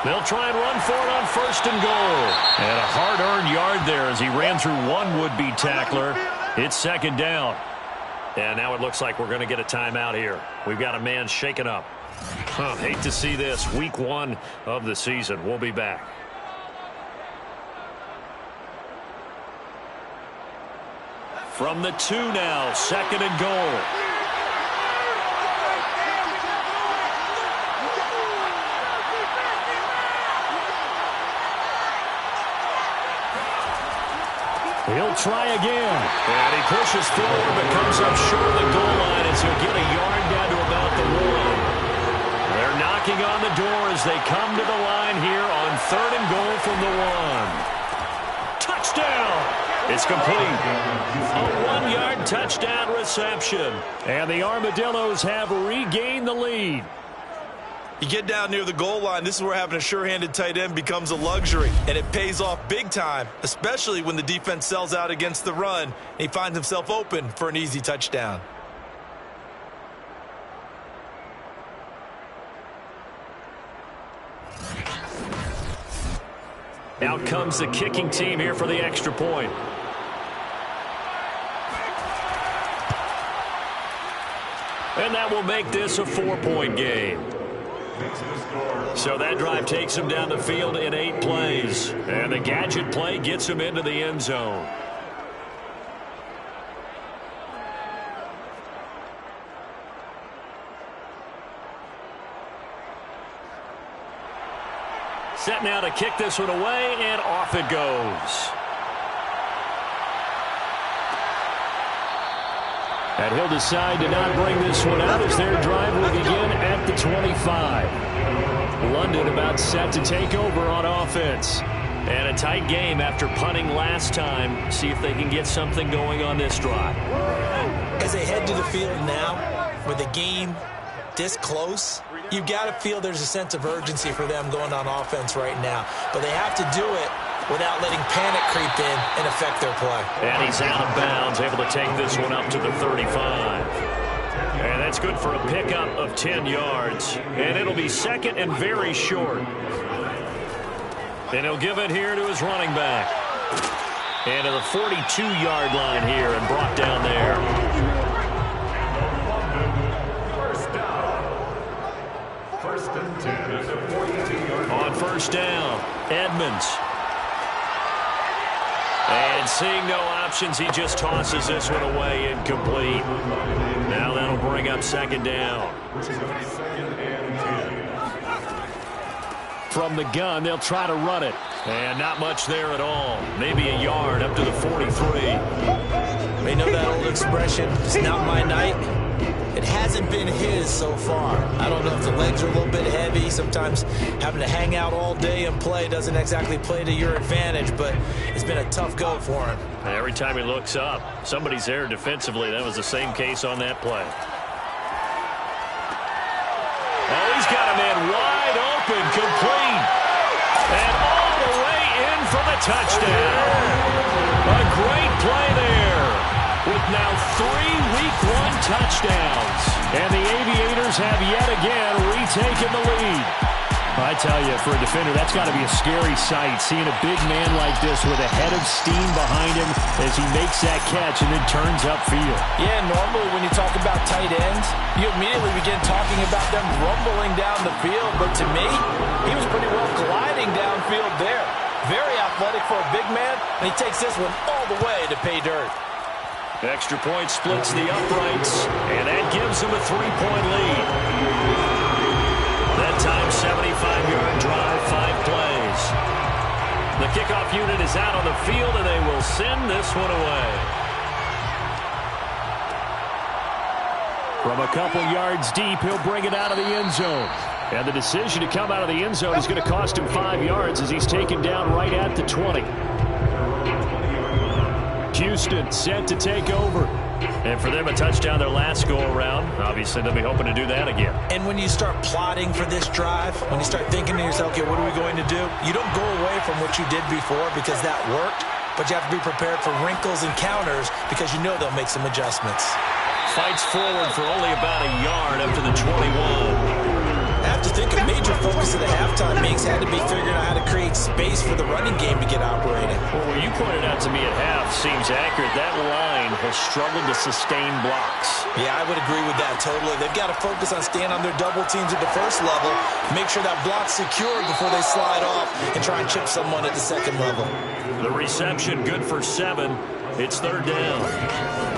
They'll try and run for it on 1st and goal. And a hard-earned yard there as he ran through one would-be tackler. It's 2nd down. And now it looks like we're going to get a timeout here. We've got a man shaken up. Hate to see this. Week 1 of the season. We'll be back. From the 2 now, 2nd and goal. He'll try again. And he pushes forward but comes up short of the goal line as he'll get a yard down to about the 1. They're knocking on the door as they come to the line here on 3rd and goal from the 1. Touchdown! It's complete. A 1-yard touchdown reception. And the Armadillos have regained the lead. You get down near the goal line, this is where having a sure-handed tight end becomes a luxury, and it pays off big time, especially when the defense sells out against the run, and he finds himself open for an easy touchdown. Out comes the kicking team here for the extra point. And that will make this a 4-point game. So that drive takes him down the field in 8 plays. And the gadget play gets him into the end zone. Set now to kick this one away, and off it goes. And he'll decide to not bring this one out as their drive will begin at the 25. London about set to take over on offense. And a tight game after punting last time. See if they can get something going on this drive. As they head to the field now, with the game this close, you've got to feel there's a sense of urgency for them going on offense right now. But they have to do it without letting panic creep in and affect their play. And he's out of bounds, able to take this one up to the 35. And that's good for a pickup of 10 yards. And it'll be 2nd and very short. And he'll give it here to his running back. And to the 42-yard line here and brought down there. First and 10 at the 42-yard line. On 1st down, Edmonds. And seeing no options, he just tosses this one away incomplete. Now that'll bring up 2nd down. 2nd and 10. From the gun, they'll try to run it. And not much there at all. Maybe a yard up to the 43. They know that old expression, it's not my night. It hasn't been his so far. I don't know if the legs are a little bit heavy. Sometimes having to hang out all day and play doesn't exactly play to your advantage, but it's been a tough go for him. Every time he looks up, somebody's there defensively. That was the same case on that play. Oh, he's got a man wide open, complete. And all the way in for the touchdown. A great play there. With now 3 Week 1 touchdowns. And the Aviators have yet again retaken the lead. I tell you, for a defender, that's got to be a scary sight, seeing a big man like this with a head of steam behind him as he makes that catch and then turns upfield. Yeah, normally when you talk about tight ends, you immediately begin talking about them rumbling down the field. But to me, he was pretty well gliding downfield there. Very athletic for a big man, and he takes this one all the way to pay dirt. Extra point splits the uprights, and that gives them a 3-point lead. That time, 75-yard drive, 5 plays. The kickoff unit is out on the field, and they will send this one away. From a couple yards deep, he'll bring it out of the end zone. And the decision to come out of the end zone is going to cost him 5 yards as he's taken down right at the 20. Houston set to take over. And for them, a touchdown their last go-around. Obviously, they'll be hoping to do that again. And when you start plotting for this drive, when you start thinking to yourself, okay, what are we going to do? You don't go away from what you did before because that worked, but you have to be prepared for wrinkles and counters because you know they'll make some adjustments. Fights forward for only about a yard up to the 21. I have to think a major focus of the halftime meetings had to be figuring out how to create space for the running game to get operating. Well, what you pointed out to me at half seems accurate. That line has struggled to sustain blocks. Yeah, I would agree with that totally. They've got to focus on staying on their double teams at the first level, make sure that block's secured before they slide off and try and chip someone at the second level. The reception good for 7. It's third down.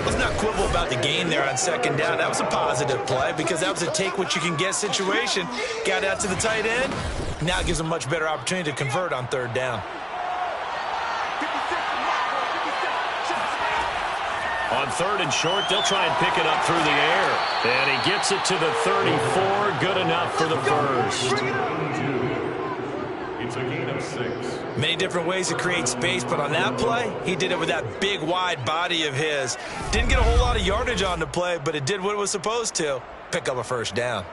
Let's not quibble about the gain there on second down. That was a positive play because that was a take-what-you-can-get situation. Got out to the tight end. Now it gives them a much better opportunity to convert on third down. On third and short, they'll try and pick it up through the air. And he gets it to the 34. Good enough for the first. It's a gain of 6. Many different ways to create space, but on that play, he did it with that big, wide body of his. Didn't get a whole lot of yardage on the play, but it did what it was supposed to. Pick up a first down.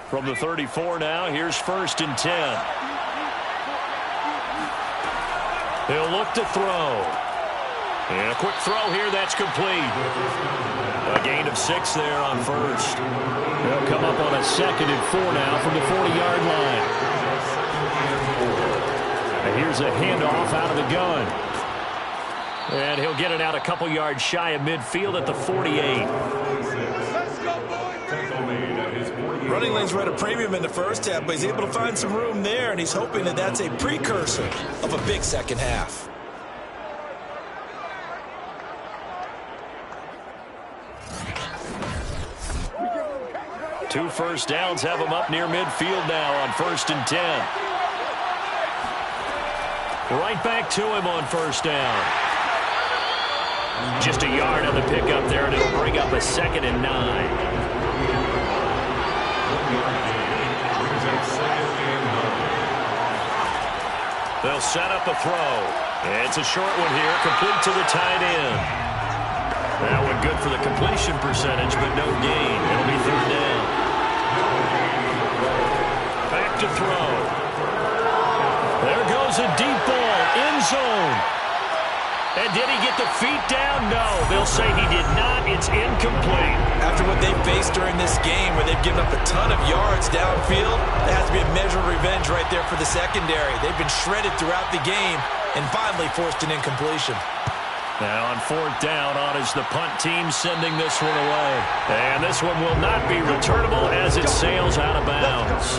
From the 34 now, here's first and 10. He'll look to throw. And a quick throw here, that's complete. A gain of 6 there on first. They'll come up on a 2nd and 4 now from the 40-yard line. And here's a handoff out of the gun. And he'll get it out a couple yards shy of midfield at the 48. Running lanes were at a premium in the first half, but he's able to find some room there, and he's hoping that that's a precursor of a big second half. Two first downs have him up near midfield now on first and 10. Right back to him on first down. Just a yard on the pickup there, and it'll bring up a 2nd and 9. They'll set up a throw. It's a short one here, complete to the tight end. That one good for the completion percentage, but no gain. It'll be third down. Back to throw. There goes a deep ball, end zone. And did he get the feet down? No, they'll say he did not. It's incomplete. After what they've faced during this game where they've given up a ton of yards downfield, there has to be a measure of revenge right there for the secondary. They've been shredded throughout the game and finally forced an incompletion. Now on fourth down, on is the punt team sending this one away. And this one will not be returnable as it sails out of bounds.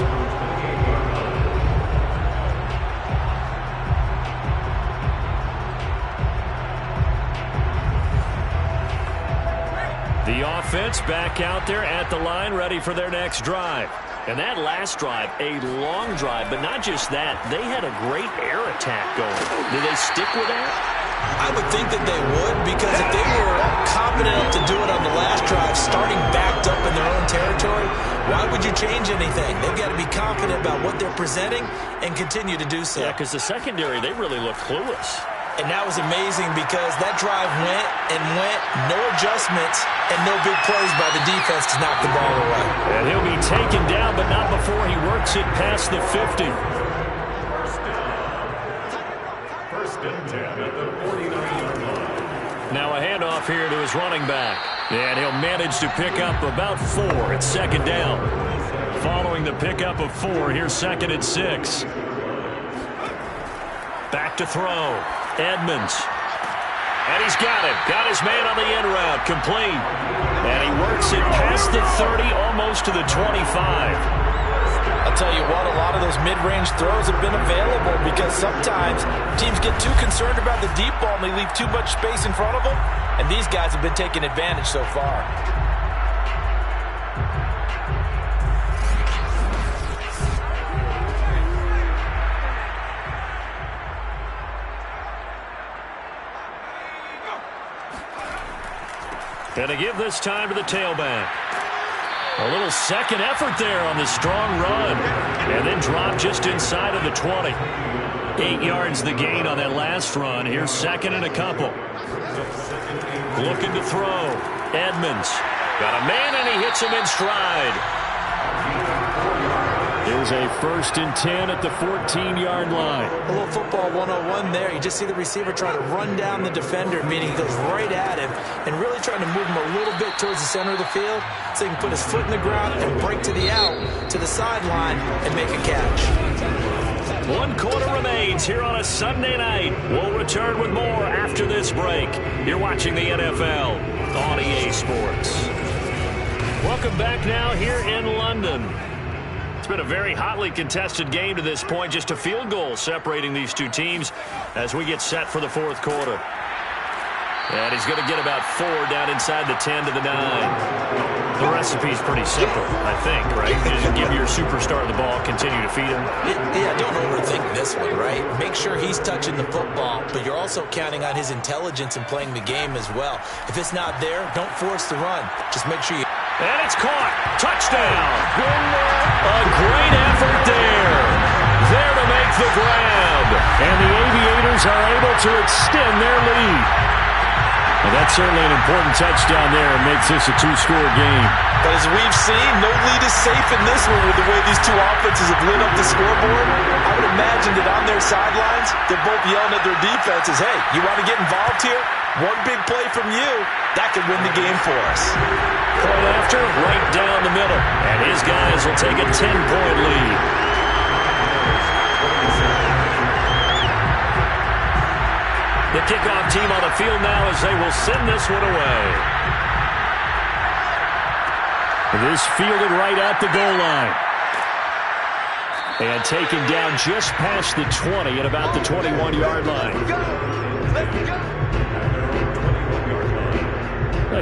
The offense back out there at the line, ready for their next drive. And that last drive, a long drive, but not just that. They had a great air attack going. Do they stick with that? I would think that they would, because if they were confident enough to do it on the last drive, starting backed up in their own territory, why would you change anything? They've got to be confident about what they're presenting and continue to do so. Yeah, because the secondary, they really look clueless. And that was amazing because that drive went and went, no adjustments, and no big plays by the defense to knock the ball away. And he'll be taken down, but not before he works it past the 50. First and 10 at the 49-yard line. Now a handoff here to his running back. And he'll manage to pick up about 4 at second down. Following the pickup of 4, here's 2nd and 6. Back to throw. Edmonds. And he's got him. Got his man on the end route. Complete. And he works it past the 30, almost to the 25. I'll tell you what, a lot of those mid-range throws have been available because sometimes teams get too concerned about the deep ball and they leave too much space in front of them. And these guys have been taking advantage so far. And to give this time to the tailback. A little second effort there on the strong run. And then drop just inside of the 20. 8 yards the gain on that last run. Here's 2nd and a couple. Looking to throw. Edmonds. Got a man and he hits him in stride. He'll is a 1st and 10 at the 14-yard line. A little football 101 there. You just see the receiver trying to run down the defender, meaning he goes right at him and really trying to move him a little bit towards the center of the field so he can put his foot in the ground and break to the out, to the sideline, and make a catch. 1 quarter remains here on a Sunday night. We'll return with more after this break. You're watching the NFL on EA Sports. Welcome back now here in London. It's been a very hotly contested game to this point. Just a field goal separating these two teams as we get set for the 4th quarter. And he's going to get about 4 down inside the 10 to the 9. The recipe's pretty simple, I think, right? You just give your superstar the ball, continue to feed him. Yeah, don't overthink this one, right? Make sure he's touching the football, but you're also counting on his intelligence in playing the game as well. If it's not there, don't force the run. Just make sure you... And it's caught. Touchdown. A great effort there. There to make the grab. And the Aviators are able to extend their lead. Well, that's certainly an important touchdown there. It makes this a 2-score game. But as we've seen, no lead is safe in this one with the way these two offenses have lit up the scoreboard. I would imagine that on their sidelines, they're both yelling at their defenses, hey, you want to get involved here? One big play from you, that could win the game for us. Point after, right down the middle. And his guys will take a 10-point lead. The kickoff team on the field now as they will send this one away. This fielded right at the goal line. And taken down just past the 20 at about the 21-yard line.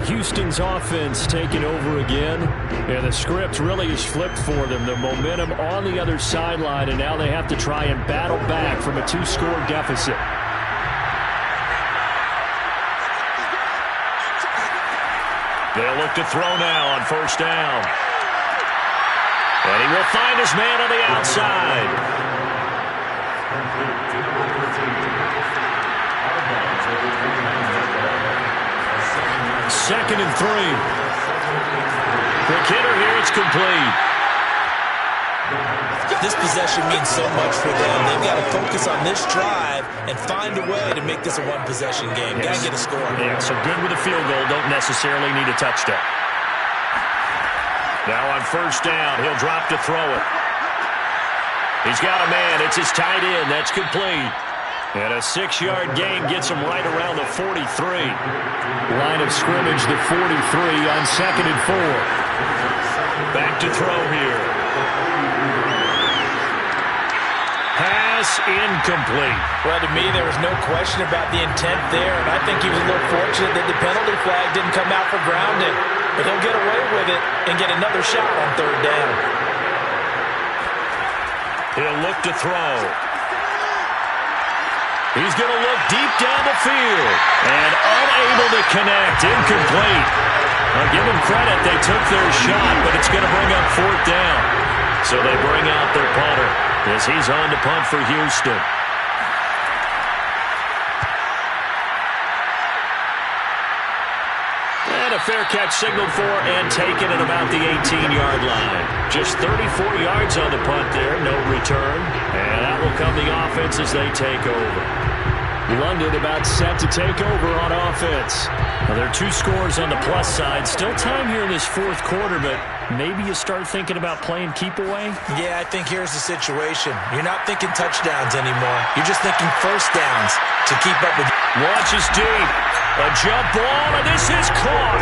Houston's offense taking over again. And the script really is flipped for them. The momentum on the other sideline, and now they have to try and battle back from a 2-score deficit. They'll look to throw now on 1st down. And he will find his man on the outside. Second and 3. Quick hitter here. It's complete. This possession means so much for them. They've got to focus on this drive and find a way to make this a one-possession game. Got to get a score. Yeah, so good with a field goal. Don't necessarily need a touchdown. Now on 1st down, he'll drop to throw it. He's got a man. It's his tight end. That's complete. And a 6-yard gain gets him right around the 43. Line of scrimmage, the 43 on 2nd and 4. Back to throw here. Pass incomplete. Well, to me, there was no question about the intent there, and I think he was a little fortunate that the penalty flag didn't come out for grounding. But he'll get away with it and get another shot on 3rd down. He'll look to throw. He's going to look deep down the field. And unable to connect. Incomplete. I'll give them credit. They took their shot, but it's going to bring up 4th down. So they bring out their punter as he's on to punt for Houston. And a fair catch signaled for and taken at about the 18-yard line. Just 34 yards on the punt there, no return. And that will come the offense as they take over. London about set to take over on offense. Well, there are 2 scores on the plus side. Still time here in this 4th quarter, but maybe you start thinking about playing keep away? Yeah, I think here's the situation. You're not thinking touchdowns anymore. You're just thinking 1st downs to keep up with. Launches deep. A jump ball, and this is caught.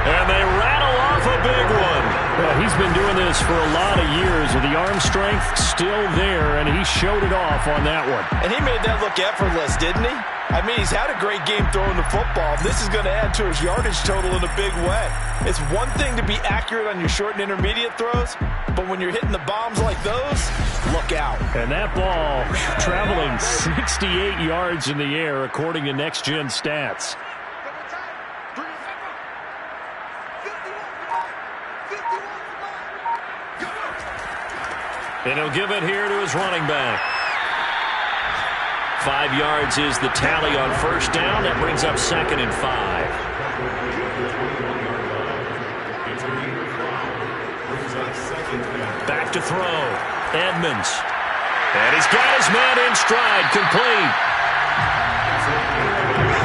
And they rattle off a big one. Well, he's been doing this for a lot of years, and the arm strength still there, and he showed it off on that one. And he made that look effortless, didn't he? I mean, he's had a great game throwing the football. This is going to add to his yardage total in a big way. It's one thing to be accurate on your short and intermediate throws, but when you're hitting the bombs like those, look out. And that ball traveling 68 yards in the air, according to Next Gen Stats. And he'll give it here to his running back. 5 yards is the tally on 1st down. That brings up 2nd and 5. Back to to throw. Edmonds. And he's got his man in stride, complete.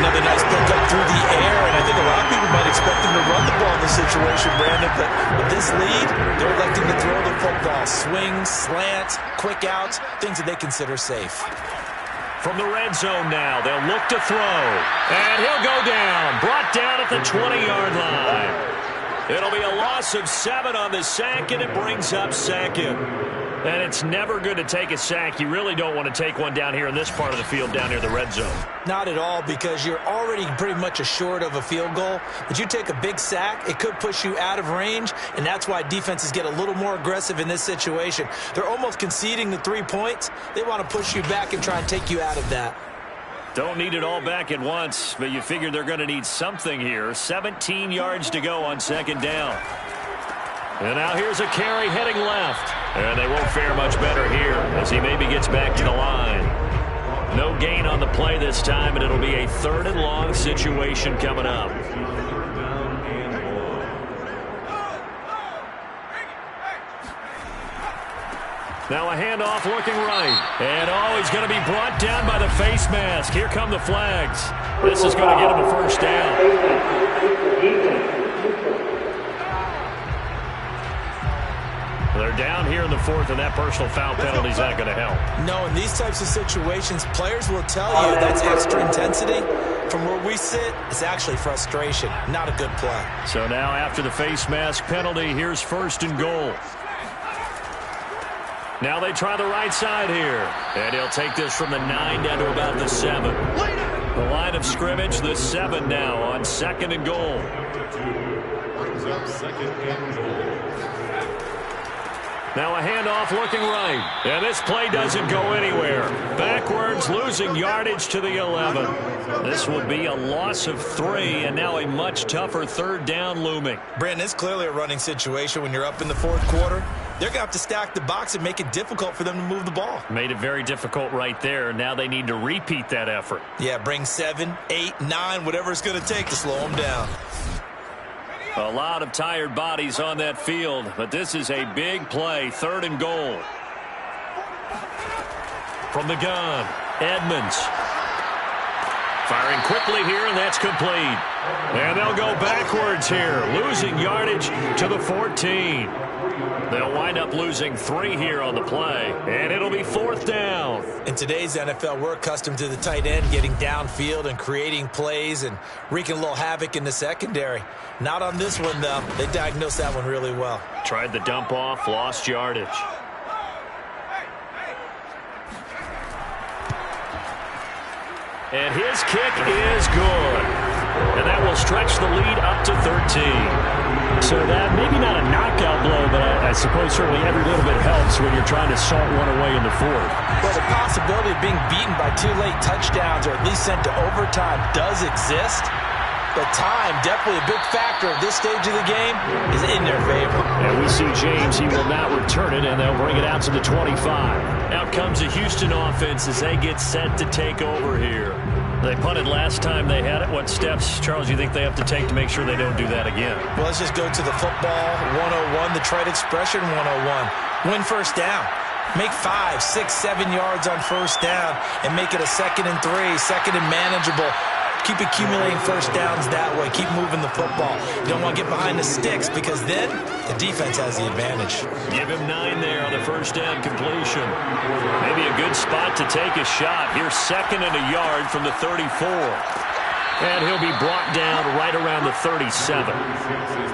Another nice pick up through the air, and I think a lot of people might expect him to run the ball in this situation, Brandon, but with this lead, they're electing to throw the football. Swings, slants, quick outs, things that they consider safe. From the red zone now, they'll look to throw. And he'll go down, brought down at the 20-yard line. It'll be a loss of 7 on the sack, and it brings up second. And it's never good to take a sack. You really don't want to take one down here in this part of the field down near the red zone. Not at all, because you're already pretty much assured of a field goal. But you take a big sack, it could push you out of range, and that's why defenses get a little more aggressive in this situation. They're almost conceding the 3 points. They want to push you back and try and take you out of that. Don't need it all back at once, but you figure they're going to need something here. 17 yards to go on second down. And now here's a carry heading left. And they won't fare much better here as he maybe gets back to the line. No gain on the play this time, and it'll be a 3rd and long situation coming up. Now a handoff looking right. And he's going to be brought down by the face mask. Here come the flags. This is going to get him a first down. They're down here in the 4th, and that personal foul penalty is not going to help. No, in these types of situations, players will tell you that's extra intensity. From where we sit, it's actually frustration, not a good play. So now after the face mask penalty, here's 1st and goal. Now they try the right side here. And he'll take this from the 9 down to about the 7. The line of scrimmage, the 7 now on 2nd and goal. Brings up 2nd and goal. Now a handoff looking right. And this play doesn't go anywhere. Backwards, losing yardage to the 11. This will be a loss of 3, and now a much tougher 3rd down looming. Brandon, it's clearly a running situation when you're up in the 4th quarter. They're going to have to stack the box and make it difficult for them to move the ball. Made it very difficult right there. Now they need to repeat that effort. Yeah, bring 7, 8, 9, whatever it's going to take to slow them down. A lot of tired bodies on that field, but this is a big play. 3rd and goal. From the gun, Edmonds. Firing quickly here, and that's complete. And they'll go backwards here, losing yardage to the 14. They'll wind up losing 3 here on the play, and it'll be 4th down. In today's NFL, we're accustomed to the tight end getting downfield and creating plays and wreaking a little havoc in the secondary. Not on this one, though. They diagnosed that one really well. Tried the dump off, lost yardage. And his kick is good. And that will stretch the lead up to 13. So that maybe not a knockout blow, but I suppose certainly every little bit helps when you're trying to salt one away in the 4th. Well, the possibility of being beaten by 2 late touchdowns or at least sent to overtime does exist. But time, definitely a big factor at this stage of the game, is in their favor. And we see James, he will not return it, and they'll bring it out to the 25. Out comes the Houston offense as they get set to take over here. They punted last time they had it. What steps, Charles, you think they have to take to make sure they don't do that again? Well, let's just go to the football 101, the trade expression 101. Win first down. Make 5, 6, 7 yards on first down and make it a 2nd and 3, 2nd and manageable. Keep accumulating first downs that way. Keep moving the football. You don't want to get behind the sticks because then the defense has the advantage. Give him 9 there on the first down completion. Maybe a good spot to take a shot. Here's 2nd and a yard from the 34. And he'll be brought down right around the 37.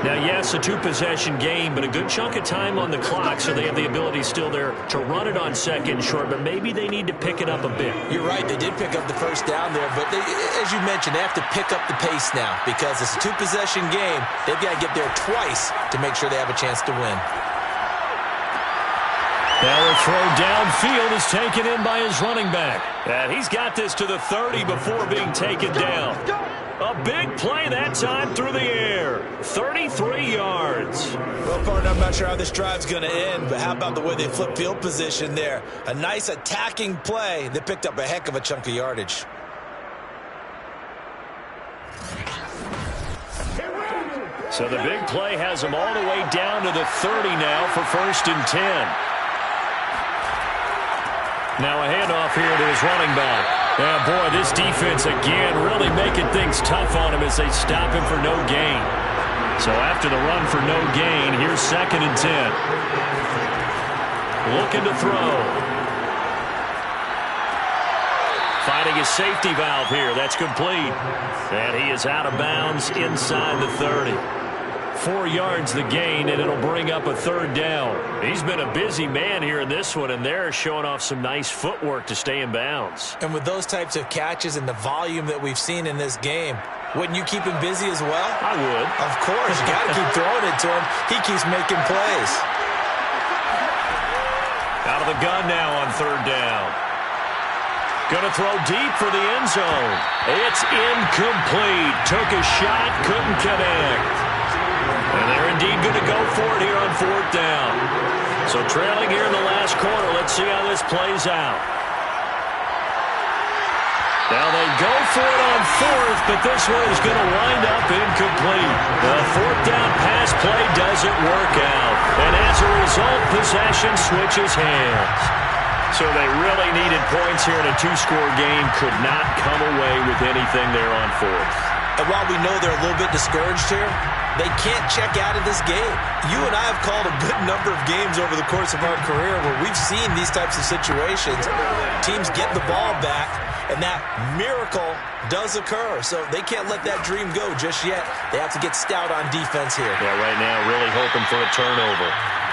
Now, yes, a 2-possession game, but a good chunk of time on the clock, so they have the ability still there to run it on 2nd short, but maybe they need to pick it up a bit. You're right. They did pick up the first down there, but as you mentioned, they have to pick up the pace now because it's a 2-possession game. They've got to get there twice to make sure they have a chance to win. Now a throw downfield is taken in by his running back. And he's got this to the 30 before being taken down. A big play that time through the air. 33 yards. Well, partner, I'm not sure how this drive's going to end, but how about the way they flip field position there? A nice attacking play. They picked up a heck of a chunk of yardage. So the big play has them all the way down to the 30 now for 1st and 10. Now a handoff here to his running back. Yeah, boy, this defense again really making things tough on him as they stop him for no gain. So after the run for no gain, here's 2nd and 10. Looking to throw. Finding his safety valve here. That's complete. And he is out of bounds inside the 30. 4 yards the gain, and it'll bring up a 3rd down. He's been a busy man here in this one, and they're showing off some nice footwork to stay in bounds. And with those types of catches and the volume that we've seen in this game, wouldn't you keep him busy as well? I would. Of course. You got to keep throwing it to him. He keeps making plays. Out of the gun now on 3rd down. Going to throw deep for the end zone. It's incomplete. Took a shot, couldn't connect. And they're indeed going to go for it here on 4th down. So trailing here in the last quarter. Let's see how this plays out. Now they go for it on 4th, but this one is going to wind up incomplete. The 4th down pass play doesn't work out. And as a result, possession switches hands. So they really needed points here in a 2-score game. Could not come away with anything there on 4th. And while we know they're a little bit discouraged here, they can't check out of this game. You and I have called a good number of games over the course of our career where we've seen these types of situations. Teams get the ball back, and that miracle does occur. So they can't let that dream go just yet. They have to get stout on defense here. Yeah, right now really hoping for a turnover.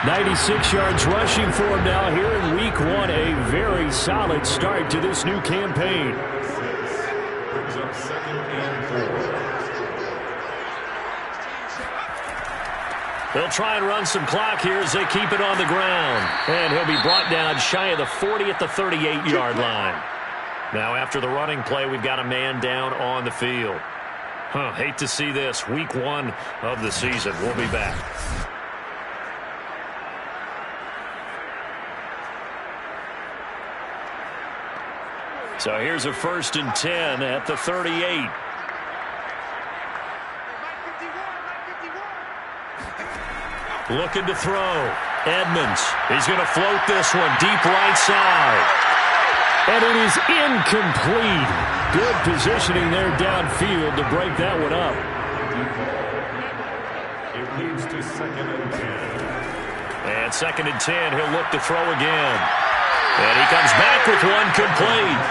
96 yards rushing for him now here in Week 1. A very solid start to this new campaign. Brings up 2nd and 4. They'll try and run some clock here as they keep it on the ground. And he'll be brought down shy of the 40 at the 38-yard line. Now after the running play, we've got a man down on the field. Hate to see this. Week 1 of the season. We'll be back. So here's a 1st and 10 at the 38. Looking to throw. Edmonds. He's going to float this one deep right side. And it is incomplete. Good positioning there downfield to break that one up. It leads to 2nd and 10. And 2nd and 10, he'll look to throw again. And he comes back with one complete.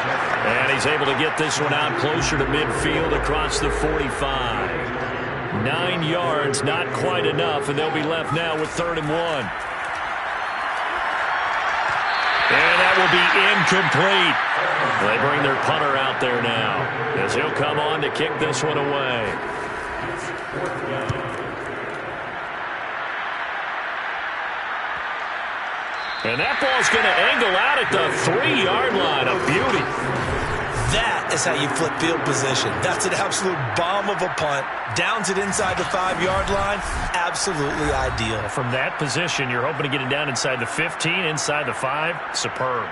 And he's able to get this one out closer to midfield across the 45. 9 yards, not quite enough, and they'll be left now with 3rd and 1. And that will be incomplete. They bring their punter out there now as he'll come on to kick this one away. And that ball's going to angle out at the 3-yard line. A beauty. That is how you flip field position. That's an absolute bomb of a punt. Downs it inside the 5-yard line. Absolutely ideal. From that position, you're hoping to get it down inside the 15, inside the 5. Superb.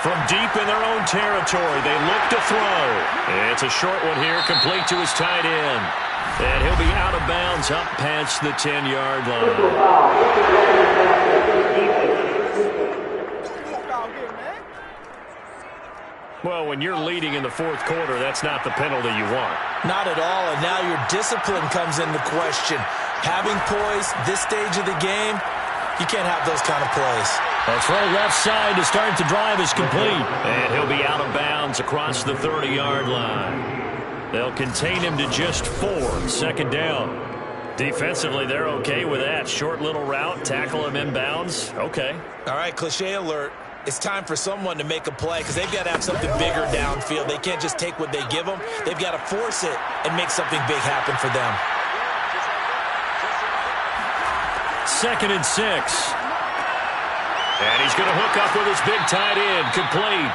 From deep in their own territory, they look to throw. It's a short one here, complete to his tight end. And he'll be out of bounds up past the 10-yard line. Well, when you're leading in the 4th quarter, that's not the penalty you want. Not at all, and now your discipline comes into question. Having poise this stage of the game, you can't have those kind of plays. A throw left side to start the drive is complete. And he'll be out of bounds across the 30-yard line. They'll contain him to just 4. 2nd down. Defensively, they're okay with that. Short little route, tackle him inbounds. Okay. All right, cliche alert. It's time for someone to make a play because they've got to have something bigger downfield. They can't just take what they give them. They've got to force it and make something big happen for them. 2nd and 6. And he's going to hook up with his big tight end. Complete.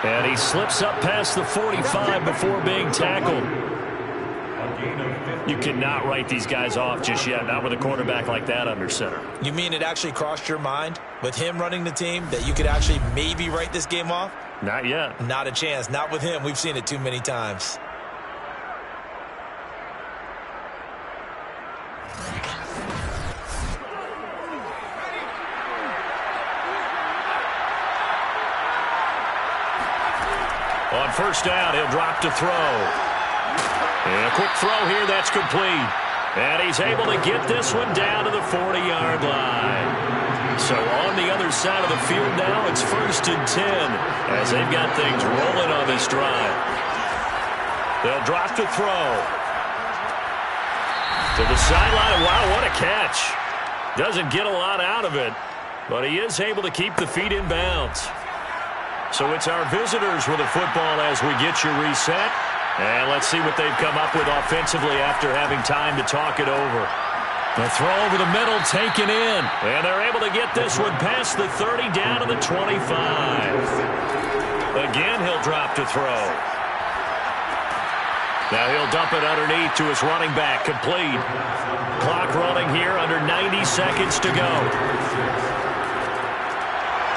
And he slips up past the 45 before being tackled. A gain You cannot write these guys off just yet, not with a quarterback like that under center. You mean it actually crossed your mind with him running the team that you could actually maybe write this game off? Not yet. Not a chance. Not with him. We've seen it too many times. On first down, he'll drop to throw. And a quick throw here, that's complete. And he's able to get this one down to the 40-yard line. So on the other side of the field now, it's 1st and 10 as they've got things rolling on this drive. They'll drop to throw. To the sideline. Wow, what a catch. Doesn't get a lot out of it, but he is able to keep the feet in bounds. So it's our visitors with the football as we get you reset. And let's see what they've come up with offensively after having time to talk it over. The throw over the middle taken in. And they're able to get this one past the 30 down to the 25. Again, he'll drop to throw. Now he'll dump it underneath to his running back. Complete. Clock running here under 90 seconds to go.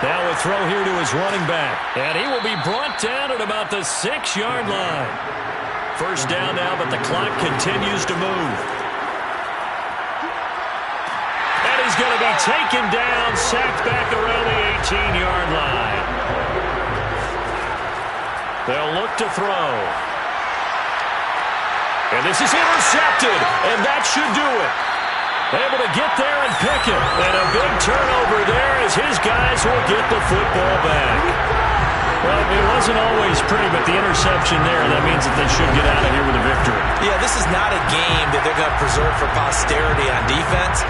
Now a throw here to his running back. And he will be brought down at about the 6-yard line. First down now, but the clock continues to move. And he's going to be taken down, sacked back around the 18-yard line. They'll look to throw. And this is intercepted, and that should do it. Able to get there and pick it. And a big turnover there as his guys will get the football back. Well, it wasn't always pretty, but the interception there, that means that they should get out of here with a victory. Yeah, this is not a game that they're going to preserve for posterity on defense,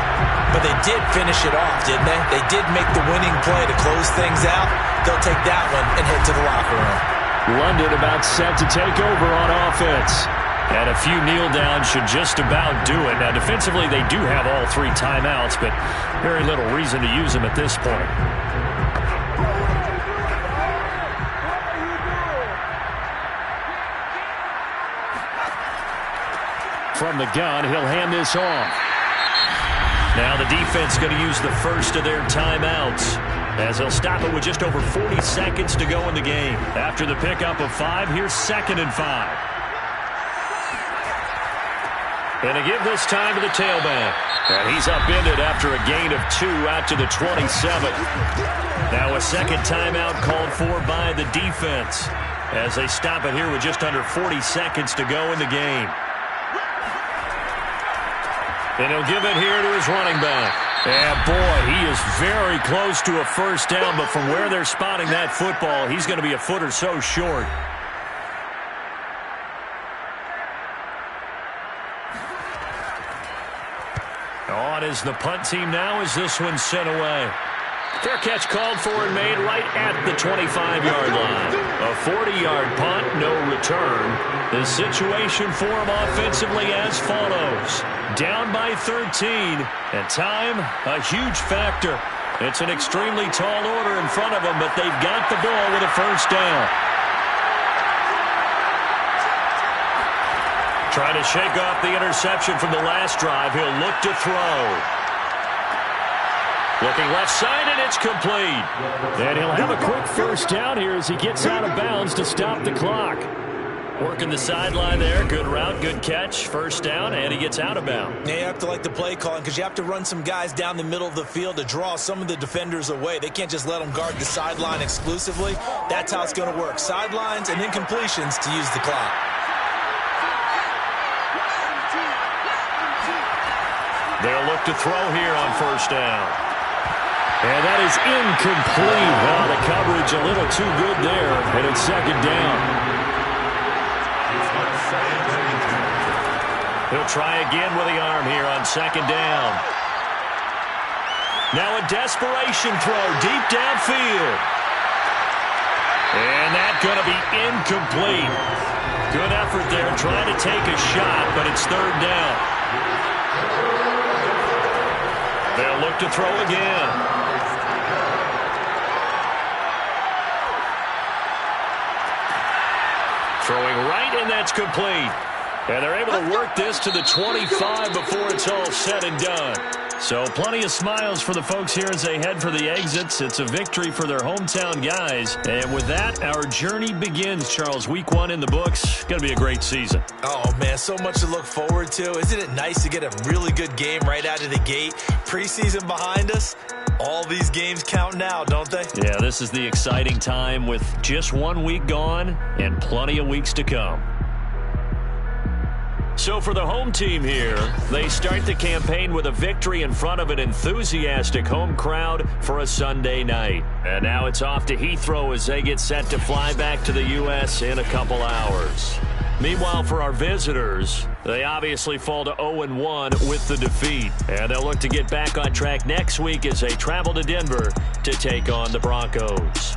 but they did finish it off, didn't they? They did make the winning play to close things out. They'll take that one and head to the locker room. London about set to take over on offense. And a few kneel downs should just about do it. Now, defensively, they do have all 3 timeouts, but very little reason to use them at this point. From the gun, he'll hand this off. Now the defense going to use the first of their timeouts as they'll stop it with just over 40 seconds to go in the game. After the pickup of 5, here's 2nd and 5. And to give this time to the tailback. And he's upended after a gain of 2 out to the 27. Now a second timeout called for by the defense as they stop it here with just under 40 seconds to go in the game. And he'll give it here to his running back. And boy, he is very close to a first down, but from where they're spotting that football, he's going to be a foot or so short. On is the punt team now as this one's sent away. Fair catch called for and made right at the 25-yard line. A 40-yard punt, no return. The situation for him offensively as follows. Down by 13, and time, a huge factor. It's an extremely tall order in front of them, but they've got the ball with a first down. Trying to shake off the interception from the last drive. He'll look to throw. Looking left side, and it's complete. And he'll have a quick first down here as he gets out of bounds to stop the clock. Working the sideline there. Good route, good catch. First down, and he gets out of bounds. Yeah, you have to like the play calling because you have to run some guys down the middle of the field to draw some of the defenders away. They can't just let them guard the sideline exclusively. That's how it's going to work. Sidelines and then completions to use the clock. They'll look to throw here on first down. And that is incomplete. Well, the coverage a little too good there, and it's second down. He'll try again with the arm here on second down. Now a desperation throw deep downfield. And that's going to be incomplete. Good effort there trying to take a shot, but it's third down. They'll look to throw again. Throwing right, and that's complete. And they're able to work this to the 25 before it's all said and done. So plenty of smiles for the folks here as they head for the exits. It's a victory for their hometown guys. And with that, our journey begins, Charles. Week 1 in the books. Going to be a great season. Oh, man, so much to look forward to. Isn't it nice to get a really good game right out of the gate? Preseason behind us. All these games count now, don't they? Yeah, this is the exciting time with just 1 week gone and plenty of weeks to come. So for the home team here, they start the campaign with a victory in front of an enthusiastic home crowd for a Sunday night. And now it's off to Heathrow as they get set to fly back to the U.S. in a couple hours. Meanwhile, for our visitors, they obviously fall to 0-1 with the defeat. And they'll look to get back on track next week as they travel to Denver to take on the Broncos.